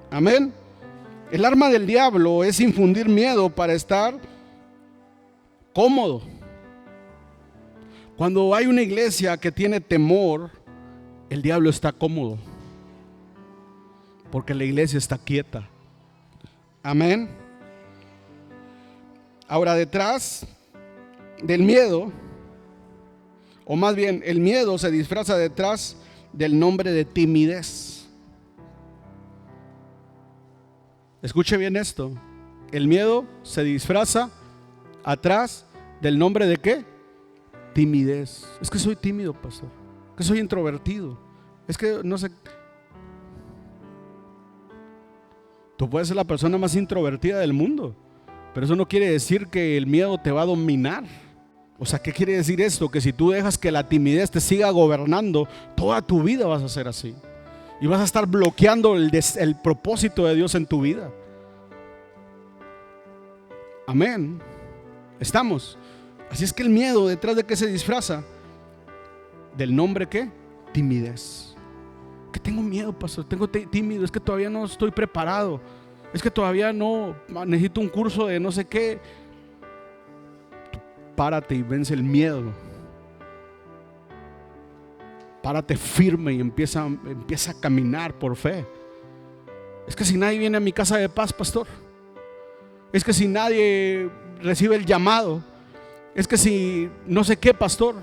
Amén. El arma del diablo es infundir miedo para estar cómodo. Cuando hay una iglesia que tiene temor, el diablo está cómodo, porque la iglesia está quieta. Amén. Ahora, detrás del miedo, o más bien el miedo se disfraza detrás del nombre de timidez. Escuche bien esto: el miedo se disfraza atrás del nombre de ¿qué? Timidez. Es que soy tímido, pastor, que soy introvertido, es que no sé. Tú puedes ser la persona más introvertida del mundo, pero eso no quiere decir que el miedo te va a dominar. O sea, ¿qué quiere decir esto? Que si tú dejas que la timidez te siga gobernando, toda tu vida vas a ser así. Y vas a estar bloqueando el propósito de Dios en tu vida. Amén. ¿Estamos? Así es que el miedo, ¿detrás de qué se disfraza? Del nombre ¿qué? Timidez. Que tengo miedo, pastor, tengo tímido, es que todavía no estoy preparado, es que todavía no, necesito un curso de no sé qué. Párate y vence el miedo. Párate firme y empieza a caminar por fe. Es que si nadie viene a mi casa de paz, pastor, es que si nadie recibe el llamado, Es que si no sé qué, pastor.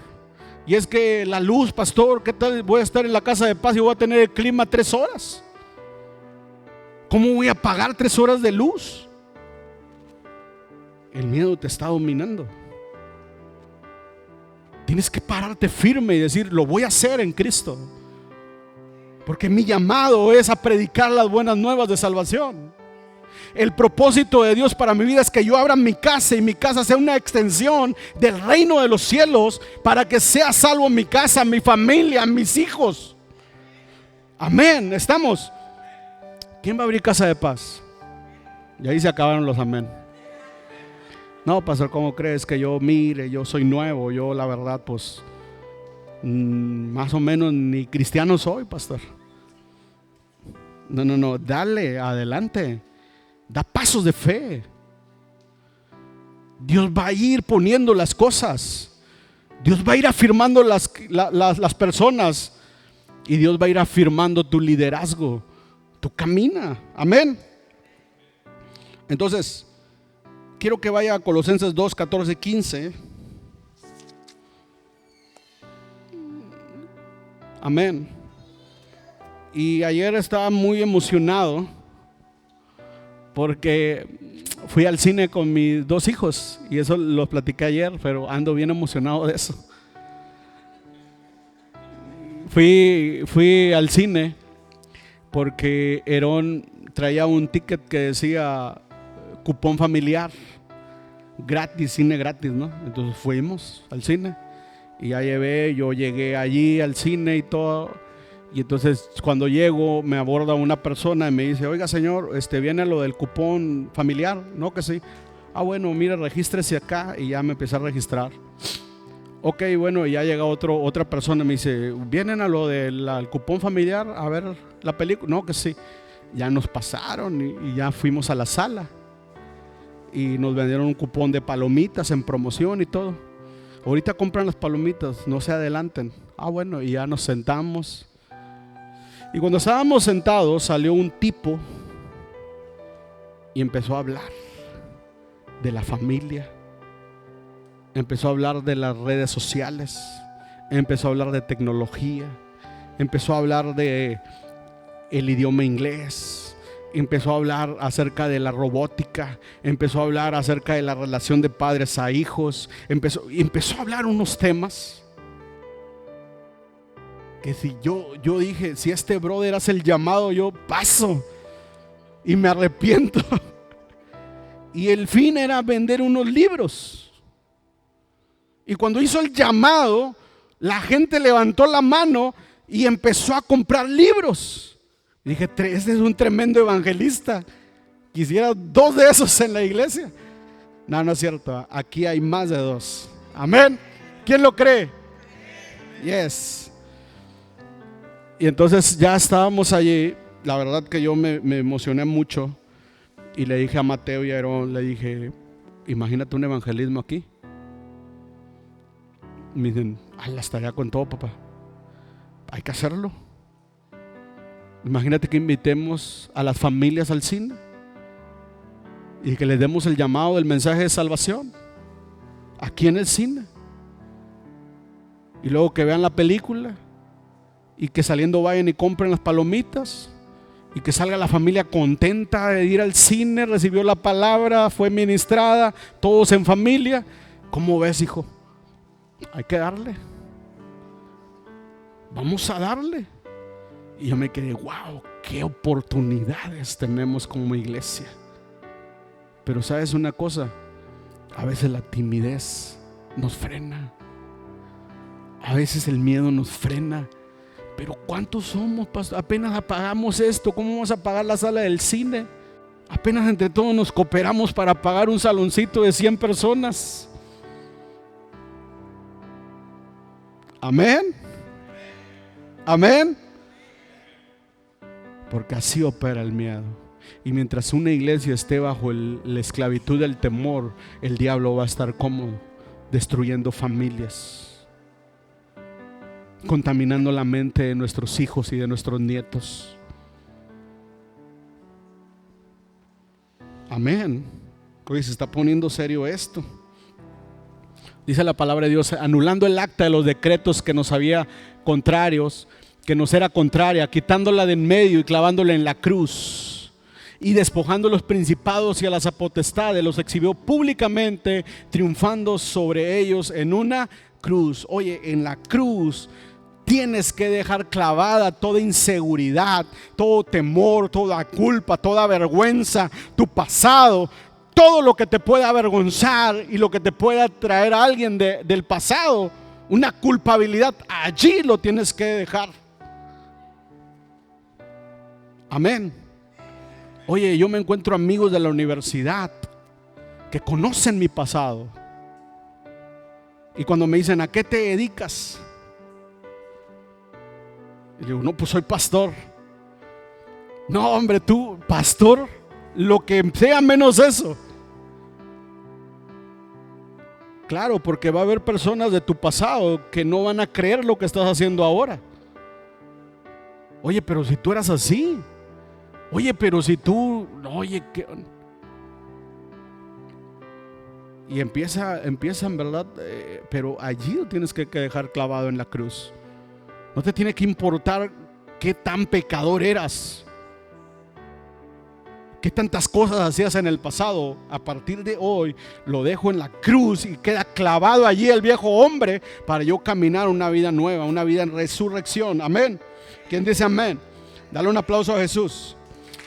Y es que la luz, pastor, ¿qué tal? Voy a estar en la casa de paz y voy a tener el clima 3 horas. ¿Cómo voy a pagar 3 horas de luz? El miedo te está dominando. Tienes que pararte firme y decir: lo voy a hacer en Cristo, porque mi llamado es a predicar las buenas nuevas de salvación. El propósito de Dios para mi vida es que yo abra mi casa y mi casa sea una extensión del reino de los cielos, para que sea salvo mi casa, mi familia, mis hijos. Amén. ¿Estamos? ¿Quién va a abrir casa de paz? Y ahí se acabaron los amén. No, pastor, ¿cómo crees que yo yo soy nuevo? Yo la verdad pues más o menos ni cristiano soy, pastor. No, dale, adelante. Da pasos de fe. Dios va a ir poniendo las cosas. Dios va a ir afirmando las personas. Y Dios va a ir afirmando tu liderazgo. Tú camina. Amén. Entonces, quiero que vaya a Colosenses 2, 14, 15. Amén. Y ayer estaba muy emocionado porque fui al cine con mis 2 hijos. Y eso lo platiqué ayer, pero ando bien emocionado de eso. Fui al cine porque Herón traía un ticket que decía cupón familiar, gratis, cine gratis, ¿no? Entonces fuimos al cine y ya yo llegué allí al cine y todo. Y entonces cuando llego me aborda una persona y me dice: oiga señor, viene lo del cupón familiar. No, que sí. Ah, bueno, mire, regístrese acá. Y ya me empecé a registrar. Ok, bueno, y ya llega otra persona y me dice: ¿vienen a lo del cupón familiar a ver la película? No, que sí. Ya nos pasaron y ya fuimos a la sala y nos vendieron un cupón de palomitas en promoción y todo. Ahorita compran las palomitas, no se adelanten. Ah, bueno, y ya nos sentamos. Y cuando estábamos sentados salió un tipo y empezó a hablar de la familia. Empezó a hablar de las redes sociales. Empezó a hablar de tecnología. Empezó a hablar de el idioma inglés. Empezó a hablar acerca de la robótica. Empezó a hablar acerca de la relación de padres a hijos. Empezó a hablar unos temas que si yo dije, si este brother hace el llamado, yo paso y me arrepiento. Y el fin era vender unos libros. Y cuando hizo el llamado, la gente levantó la mano y empezó a comprar libros. Y dije: este es un tremendo evangelista. Quisiera 2 de esos en la iglesia. No, no es cierto. Aquí hay más de 2. Amén. ¿Quién lo cree? Yes. Y entonces ya estábamos allí. La verdad que yo me emocioné mucho. Y le dije a Mateo y a Aarón, le dije: imagínate un evangelismo aquí. Me dicen: la estaría con todo, papá. Hay que hacerlo. Imagínate que invitemos a las familias al cine y que les demos el llamado del mensaje de salvación aquí en el cine. Y luego que vean la película y que saliendo vayan y compren las palomitas y que salga la familia contenta de ir al cine, recibió la palabra, fue ministrada, todos en familia. ¿Cómo ves, hijo? Hay que darle. Vamos a darle. Y yo me quedé: wow, qué oportunidades tenemos como iglesia. Pero sabes una cosa, a veces la timidez nos frena. A veces el miedo nos frena. Pero ¿cuántos somos, pastor? Apenas apagamos esto, ¿cómo vamos a pagar la sala del cine? Apenas entre todos nos cooperamos para pagar un saloncito de 100 personas. Amén. Amén. Porque así opera el miedo. Y mientras una iglesia esté bajo la esclavitud del temor, el diablo va a estar cómodo, destruyendo familias, contaminando la mente de nuestros hijos y de nuestros nietos. Amén. Hoy se está poniendo serio esto. Dice la palabra de Dios, anulando el acta de los decretos que nos había contrarios, que nos era contraria, quitándola de en medio y clavándola en la cruz. Y despojando a los principados y a las potestades, los exhibió públicamente, triunfando sobre ellos en una cruz. Oye, en la cruz tienes que dejar clavada toda inseguridad, todo temor, toda culpa, toda vergüenza, tu pasado, todo lo que te pueda avergonzar y lo que te pueda traer a alguien del pasado, una culpabilidad, allí lo tienes que dejar. Amén. Oye, yo me encuentro amigos de la universidad que conocen mi pasado. Y cuando me dicen, ¿a qué te dedicas? Y digo, no, pues soy pastor. No, hombre, tú, pastor, lo que sea menos eso. Claro, porque va a haber personas de tu pasado que no van a creer lo que estás haciendo ahora. Oye, pero si tú eras así. Oye, pero si tú, oye, ¿qué? Y empiezan, ¿verdad? Pero allí lo tienes que dejar clavado en la cruz. No te tiene que importar qué tan pecador eras, qué tantas cosas hacías en el pasado. A partir de hoy lo dejo en la cruz y queda clavado allí el viejo hombre para yo caminar una vida nueva, una vida en resurrección. Amén. ¿Quién dice amén? Dale un aplauso a Jesús.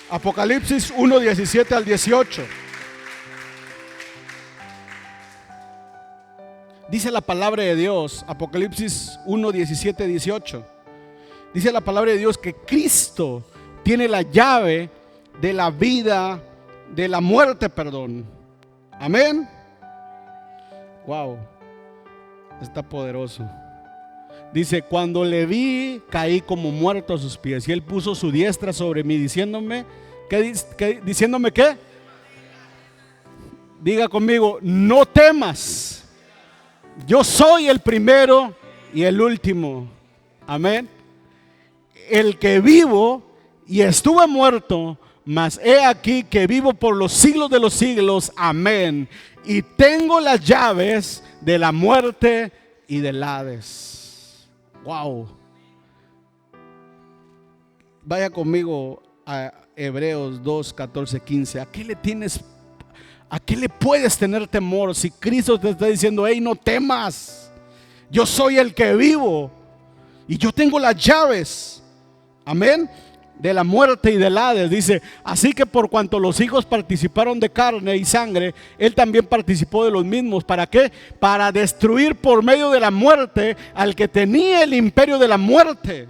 Apocalipsis 1, 17 al 18. Dice la palabra de Dios, Apocalipsis 1, 17, 18. Dice la palabra de Dios que Cristo tiene la llave de la vida, de la muerte, perdón. Amén. Wow, está poderoso. Dice, cuando le vi, caí como muerto a sus pies. Y él puso su diestra sobre mí, diciéndome, ¿diciéndome qué? Diga conmigo, no temas. Yo soy el primero y el último. Amén. El que vivo y estuve muerto, mas he aquí que vivo por los siglos de los siglos. Amén. Y tengo las llaves de la muerte y del Hades. Wow. Vaya conmigo a Hebreos 2, 14, 15. ¿A qué le puedes tener temor si Cristo te está diciendo, hey, no temas? Yo soy el que vivo y yo tengo las llaves. Amén. De la muerte y del Hades. Dice, así que por cuanto los hijos participaron de carne y sangre, él también participó de los mismos. ¿Para qué? Para destruir por medio de la muerte al que tenía el imperio de la muerte.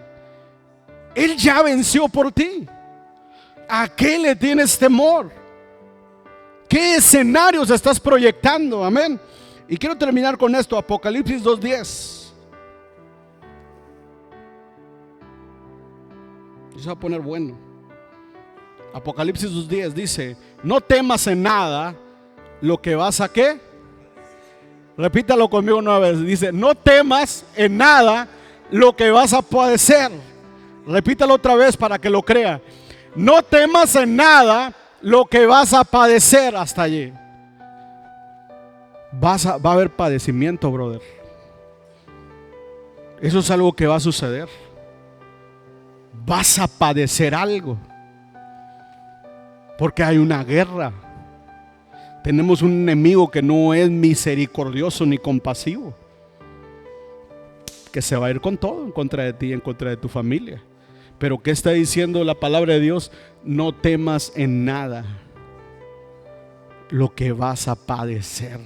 Él ya venció por ti. ¿A qué le tienes temor? ¿Qué escenarios estás proyectando? Amén. Y quiero terminar con esto, Apocalipsis 2:10. Se va a poner bueno. Apocalipsis 2:10 dice, no temas en nada lo que vas a ¿qué? Repítalo conmigo una vez. Dice, no temas en nada lo que vas a padecer. Repítalo otra vez para que lo crea. No temas en nada lo que vas a padecer. Hasta allí. Va a haber padecimiento, brother. Eso es algo que va a suceder. Vas a padecer algo, porque hay una guerra. Tenemos un enemigo que no es misericordioso ni compasivo, que se va a ir con todo en contra de ti, en contra de tu familia. Pero ¿qué está diciendo la palabra de Dios? No temas en nada lo que vas a padecer.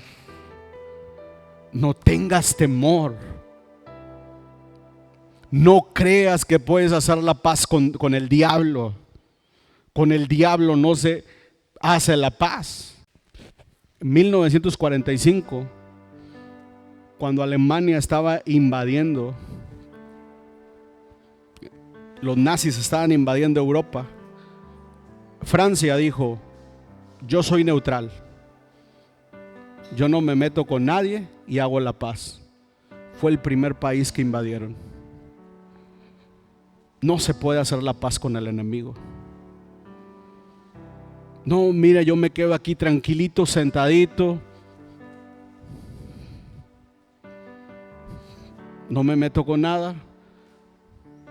No tengas temor. No creas que puedes hacer la paz con el diablo. Con el diablo no se hace la paz. En 1945, cuando Alemania estaba invadiendo, los nazis estaban invadiendo Europa, Francia dijo, yo soy neutral. Yo no me meto con nadie y hago la paz. Fue el primer país que invadieron. No se puede hacer la paz con el enemigo. No, mira, yo me quedo aquí tranquilito, sentadito. No me meto con nada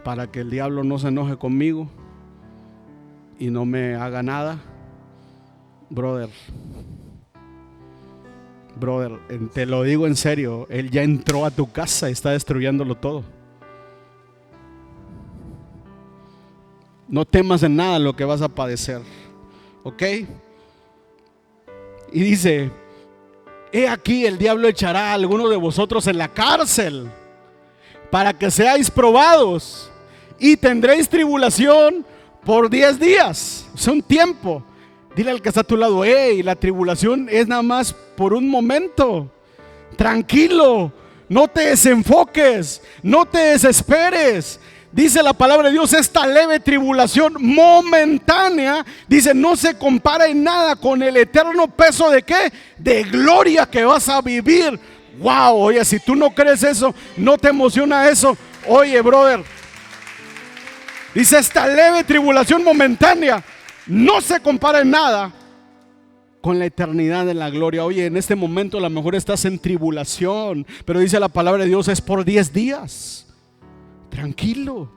para que el diablo no se enoje conmigo y no me haga nada. Brother, te lo digo en serio, él ya entró a tu casa y está destruyéndolo todo. No temas en nada lo que vas a padecer, ¿ok? Y dice: he aquí, el diablo echará a alguno de vosotros en la cárcel para que seáis probados, y tendréis tribulación por 10 días. O sea, un tiempo. Dile al que está a tu lado: hey, la tribulación es nada más por un momento. Tranquilo, no te desenfoques, no te desesperes. Dice la palabra de Dios: esta leve tribulación momentánea, dice, no se compara en nada con el eterno peso de ¿qué? De gloria que vas a vivir. Wow, oye, si tú no crees eso, no te emociona eso, oye, brother, dice, esta leve tribulación momentánea no se compara en nada con la eternidad de la gloria. Oye, en este momento a lo mejor estás en tribulación, pero dice la palabra de Dios, es por 10 días. Tranquilo.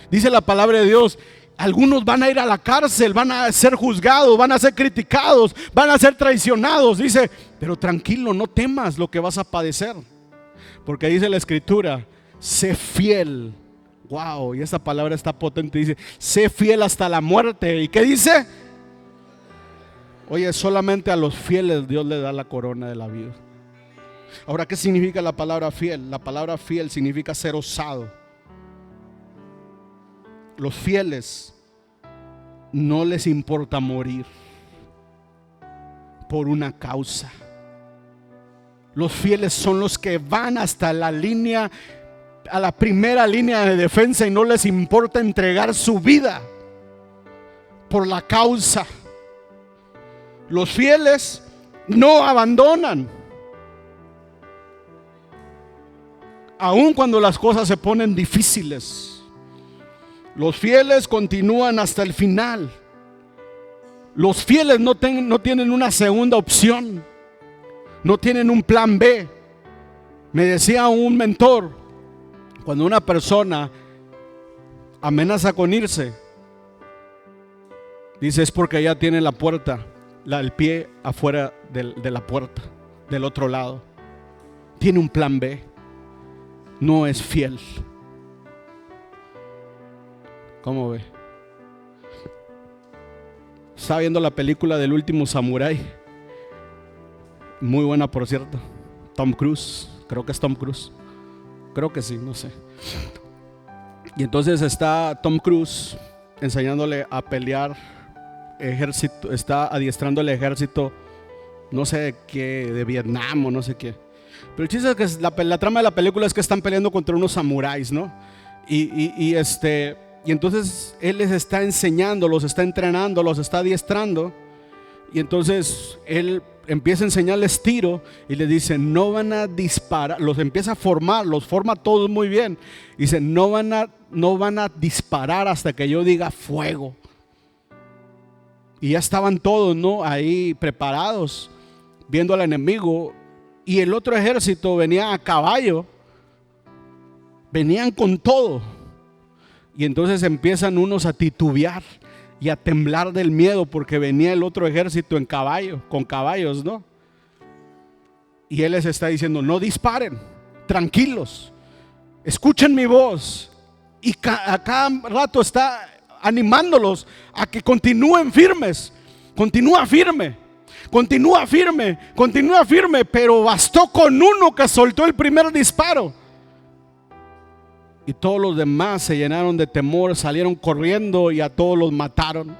Dice la palabra de Dios, algunos van a ir a la cárcel, van a ser juzgados, van a ser criticados, van a ser traicionados. Dice, pero tranquilo, no temas lo que vas a padecer, porque dice la escritura, sé fiel. Wow, y esta palabra está potente. Dice, sé fiel hasta la muerte. ¿Y qué dice? Oye, solamente a los fieles Dios le da la corona de la vida. Ahora, ¿qué significa la palabra fiel? La palabra fiel significa ser osado. Los fieles no les importa morir por una causa. Los fieles son los que van hasta la línea, a la primera línea de defensa, y no les importa entregar su vida por la causa. Los fieles no abandonan, aun cuando las cosas se ponen difíciles. Los fieles continúan hasta el final. Los fieles no tienen una segunda opción, no tienen un plan B. Me decía un mentor, cuando una persona amenaza con irse, dice, es porque ya tiene la puerta, el pie afuera de la puerta, del otro lado. Tiene un plan B. No es fiel. ¿Cómo ve? Estaba viendo la película del último samurái. Muy buena, por cierto. Tom Cruise, creo que es Tom Cruise. Creo que sí, no sé. Y entonces está Tom Cruise enseñándole a pelear ejército, está adiestrando el ejército, no sé de qué, de Vietnam o no sé qué. Pero el chiste es que la trama de la película es que están peleando contra unos samuráis, ¿no? Y entonces él les está enseñando, los está entrenando, los está adiestrando. Y entonces él empieza a enseñarles tiro y les dice, no van a disparar. Los empieza a formar, los forma todos muy bien. Dice, no van a disparar hasta que yo diga fuego. Y ya estaban todos, ¿no?, ahí preparados, viendo al enemigo. Y el otro ejército venía a caballo, venían con todo. Y entonces empiezan unos a titubear y a temblar del miedo, porque venía el otro ejército en caballo, con caballos, ¿no? Y él les está diciendo, no disparen, tranquilos, escuchen mi voz. Y a cada rato está animándolos a que continúen firmes. Continúa firme, continúa firme, continúa firme. Pero bastó con uno que soltó el primer disparo, y todos los demás se llenaron de temor, salieron corriendo y a todos los mataron.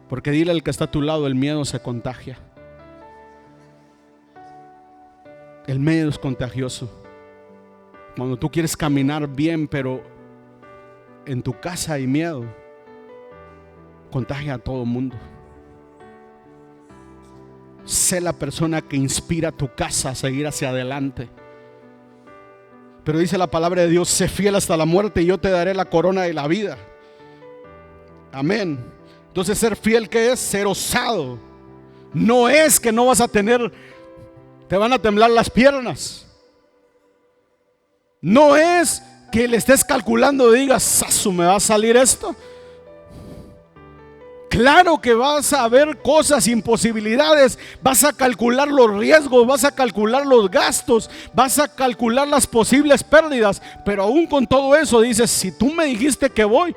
Porque dile al que está a tu lado, el miedo se contagia. El miedo es contagioso. Cuando tú quieres caminar bien, pero en tu casa hay miedo, contagia a todo el mundo. Sé la persona que inspira a tu casa a seguir hacia adelante. Pero dice la palabra de Dios, sé fiel hasta la muerte y yo te daré la corona de la vida. Amén. Entonces, ser fiel, ¿qué es? Ser osado. No es que no vas a tener, te van a temblar las piernas. No es que le estés calculando y digas, "Sasu, ¿me va a salir esto?" Claro que vas a ver cosas, imposibilidades, vas a calcular los riesgos, vas a calcular los gastos, vas a calcular las posibles pérdidas, pero aún con todo eso dices, si tú me dijiste que voy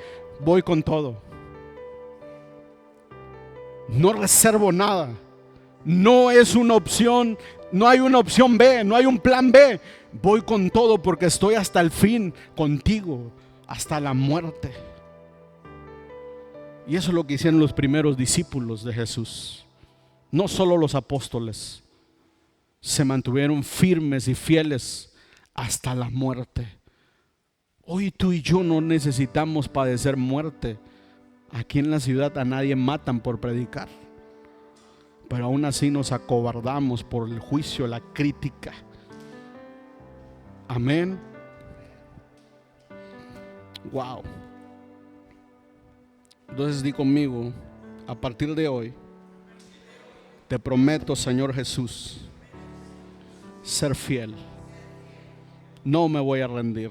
con todo. No reservo nada. No es una opción, no hay una opción B, no hay un plan B. Voy con todo porque estoy hasta el fin contigo, hasta la muerte. Y eso es lo que hicieron los primeros discípulos de Jesús. No solo los apóstoles. Se mantuvieron firmes y fieles hasta la muerte. Hoy tú y yo no necesitamos padecer muerte. Aquí en la ciudad a nadie matan por predicar. Pero aún así nos acobardamos por el juicio, la crítica. Amén. Wow. Entonces di conmigo, a partir de hoy, te prometo, Señor Jesús, ser fiel. No me voy a rendir.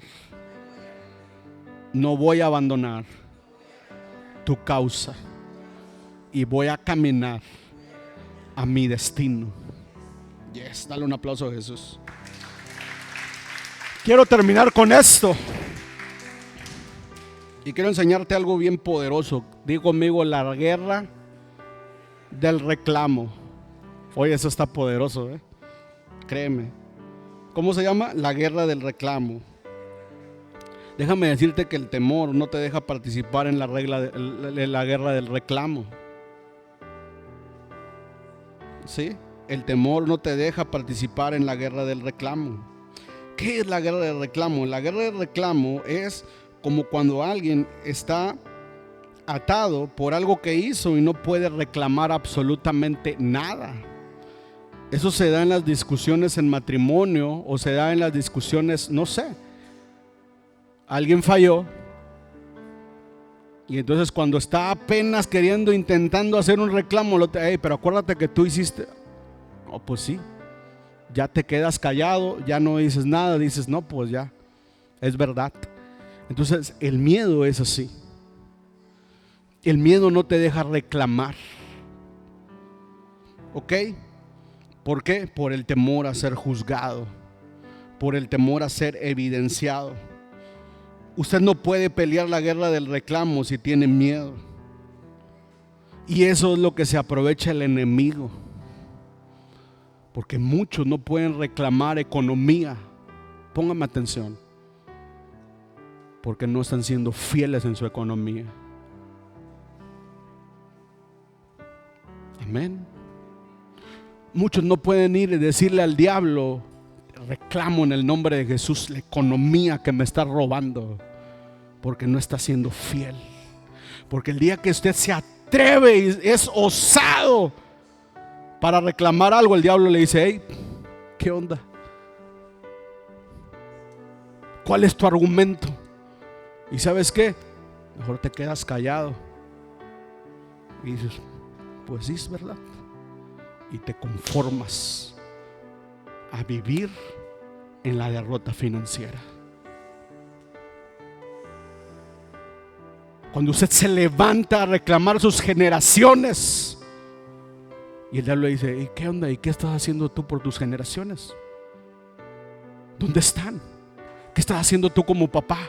No voy a abandonar tu causa. Y voy a caminar a mi destino. Yes, dale un aplauso a Jesús. Quiero terminar con esto. Y quiero enseñarte algo bien poderoso. Digo conmigo, la guerra del reclamo. Oye, eso está poderoso, créeme. ¿Cómo se llama? La guerra del reclamo. Déjame decirte que el temor no te deja participar en la guerra del reclamo. ¿Sí? El temor no te deja participar en la guerra del reclamo. ¿Qué es la guerra del reclamo? La guerra del reclamo es como cuando alguien está atado por algo que hizo y no puede reclamar absolutamente nada. Eso se da en las discusiones en matrimonio o se da en las discusiones, no sé. Alguien falló y entonces cuando está apenas intentando hacer un reclamo, pero acuérdate que tú hiciste. Oh, pues sí, ya te quedas callado, ya no dices nada, dices no, pues ya, es verdad. Entonces el miedo es así. El miedo no te deja reclamar. ¿Ok? ¿Por qué? Por el temor a ser juzgado, por el temor a ser evidenciado. Usted no puede pelear la guerra del reclamo si tiene miedo. Y eso es lo que se aprovecha el enemigo. Porque muchos no pueden reclamar economía. Póngame atención. Porque no están siendo fieles en su economía. Amén. Muchos no pueden ir y decirle al diablo, reclamo en el nombre de Jesús la economía que me está robando, porque no está siendo fiel. Porque el día que usted se atreve y es osado para reclamar algo, el diablo le dice, hey, ¿qué onda? ¿Cuál es tu argumento? ¿Y sabes qué? Mejor te quedas callado y dices, pues sí, es verdad. Y te conformas a vivir en la derrota financiera. Cuando usted se levanta a reclamar sus generaciones y el diablo le dice, ¿y qué onda? ¿Y qué estás haciendo tú por tus generaciones? ¿Dónde están? ¿Qué estás haciendo tú como papá?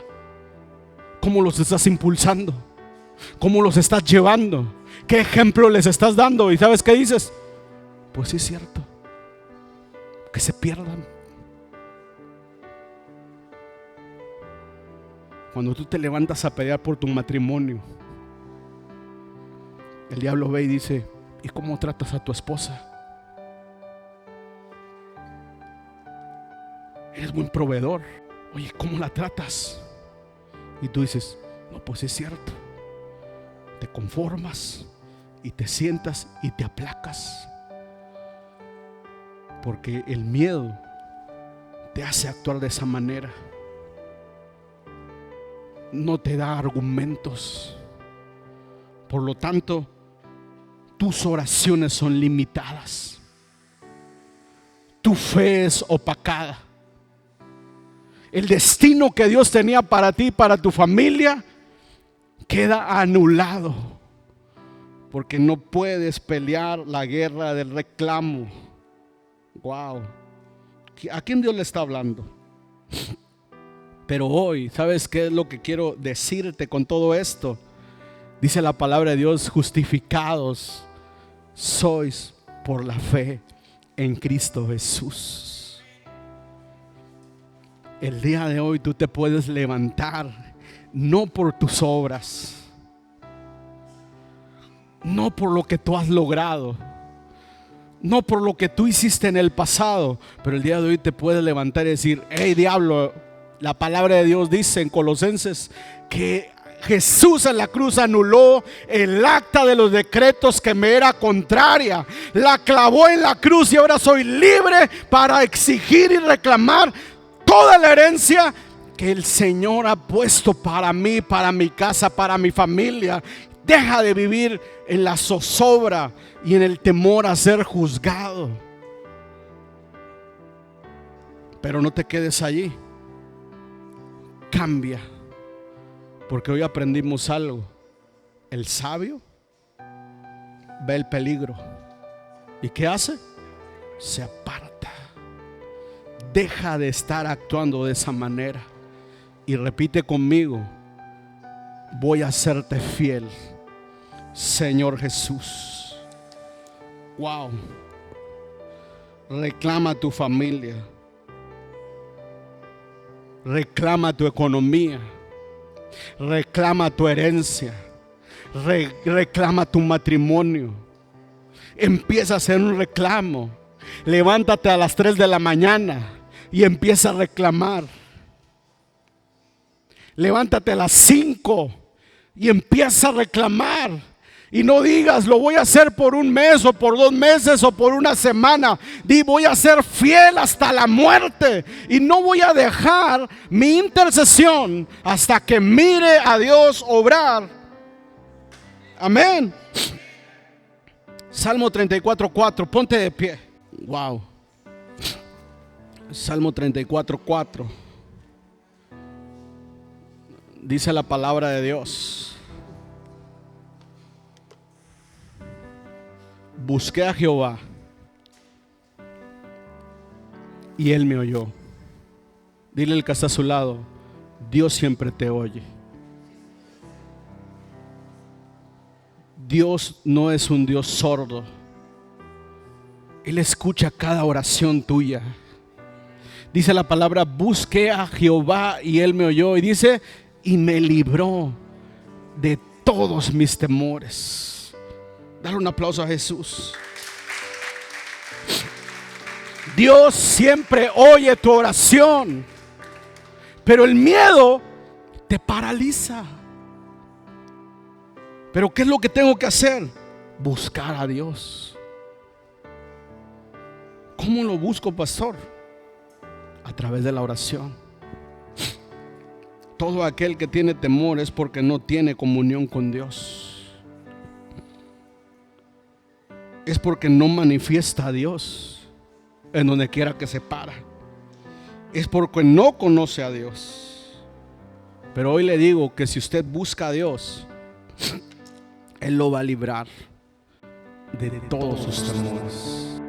¿Cómo los estás impulsando? ¿Cómo los estás llevando? ¿Qué ejemplo les estás dando? ¿Y sabes qué dices? Pues sí es cierto, que se pierdan. Cuando tú te levantas a pelear por tu matrimonio, el diablo ve y dice, ¿y cómo tratas a tu esposa? Eres buen proveedor. Oye, ¿cómo la tratas? Y tú dices, no, pues es cierto. Te conformas y te sientas y te aplacas. Porque el miedo te hace actuar de esa manera. No te da argumentos. Por lo tanto, tus oraciones son limitadas. Tu fe es opacada. El destino que Dios tenía para ti, para tu familia, queda anulado. Porque no puedes pelear la guerra del reclamo. Wow. ¿A quién Dios le está hablando? Pero hoy, ¿sabes qué es lo que quiero decirte con todo esto? Dice la palabra de Dios: justificados sois por la fe en Cristo Jesús. El día de hoy tú te puedes levantar, no por tus obras, no por lo que tú has logrado, no por lo que tú hiciste en el pasado, pero el día de hoy te puedes levantar y decir: hey diablo, la palabra de Dios dice en Colosenses que Jesús en la cruz anuló el acta de los decretos que me era contraria, la clavó en la cruz y ahora soy libre para exigir y reclamar toda la herencia que el Señor ha puesto para mí, para mi casa, para mi familia. Deja de vivir en la zozobra y en el temor a ser juzgado. Pero no te quedes allí. Cambia. Porque hoy aprendimos algo. El sabio ve el peligro. ¿Y qué hace? Se aparta. Deja de estar actuando de esa manera. Y repite conmigo: voy a serte fiel, Señor Jesús. Wow. Reclama tu familia. Reclama tu economía. Reclama tu herencia. Reclama tu matrimonio. Empieza a hacer un reclamo. Levántate a las 3 de la mañana y empieza a reclamar. Levántate a las 5 y empieza a reclamar. Y no digas: lo voy a hacer por un mes o por 2 meses o por una semana. Di: voy a ser fiel hasta la muerte y no voy a dejar mi intercesión hasta que mire a Dios obrar. Amén. Salmo 34:4. Ponte de pie. Wow. Salmo 34:4. Dice la palabra de Dios: busqué a Jehová y Él me oyó. Dile al que está a su lado: Dios siempre te oye. Dios no es un Dios sordo. Él escucha cada oración tuya. Dice la palabra: busqué a Jehová y Él me oyó. Y dice: y me libró de todos mis temores. Dale un aplauso a Jesús. Dios siempre oye tu oración, pero el miedo te paraliza. Pero ¿qué es lo que tengo que hacer? Buscar a Dios. ¿Cómo lo busco, pastor? A través de la oración. Todo aquel que tiene temor es porque no tiene comunión con Dios. Es porque no manifiesta a Dios en donde quiera que se para. Es porque no conoce a Dios. Pero hoy le digo que si usted busca a Dios, Él lo va a librar de todos sus temores.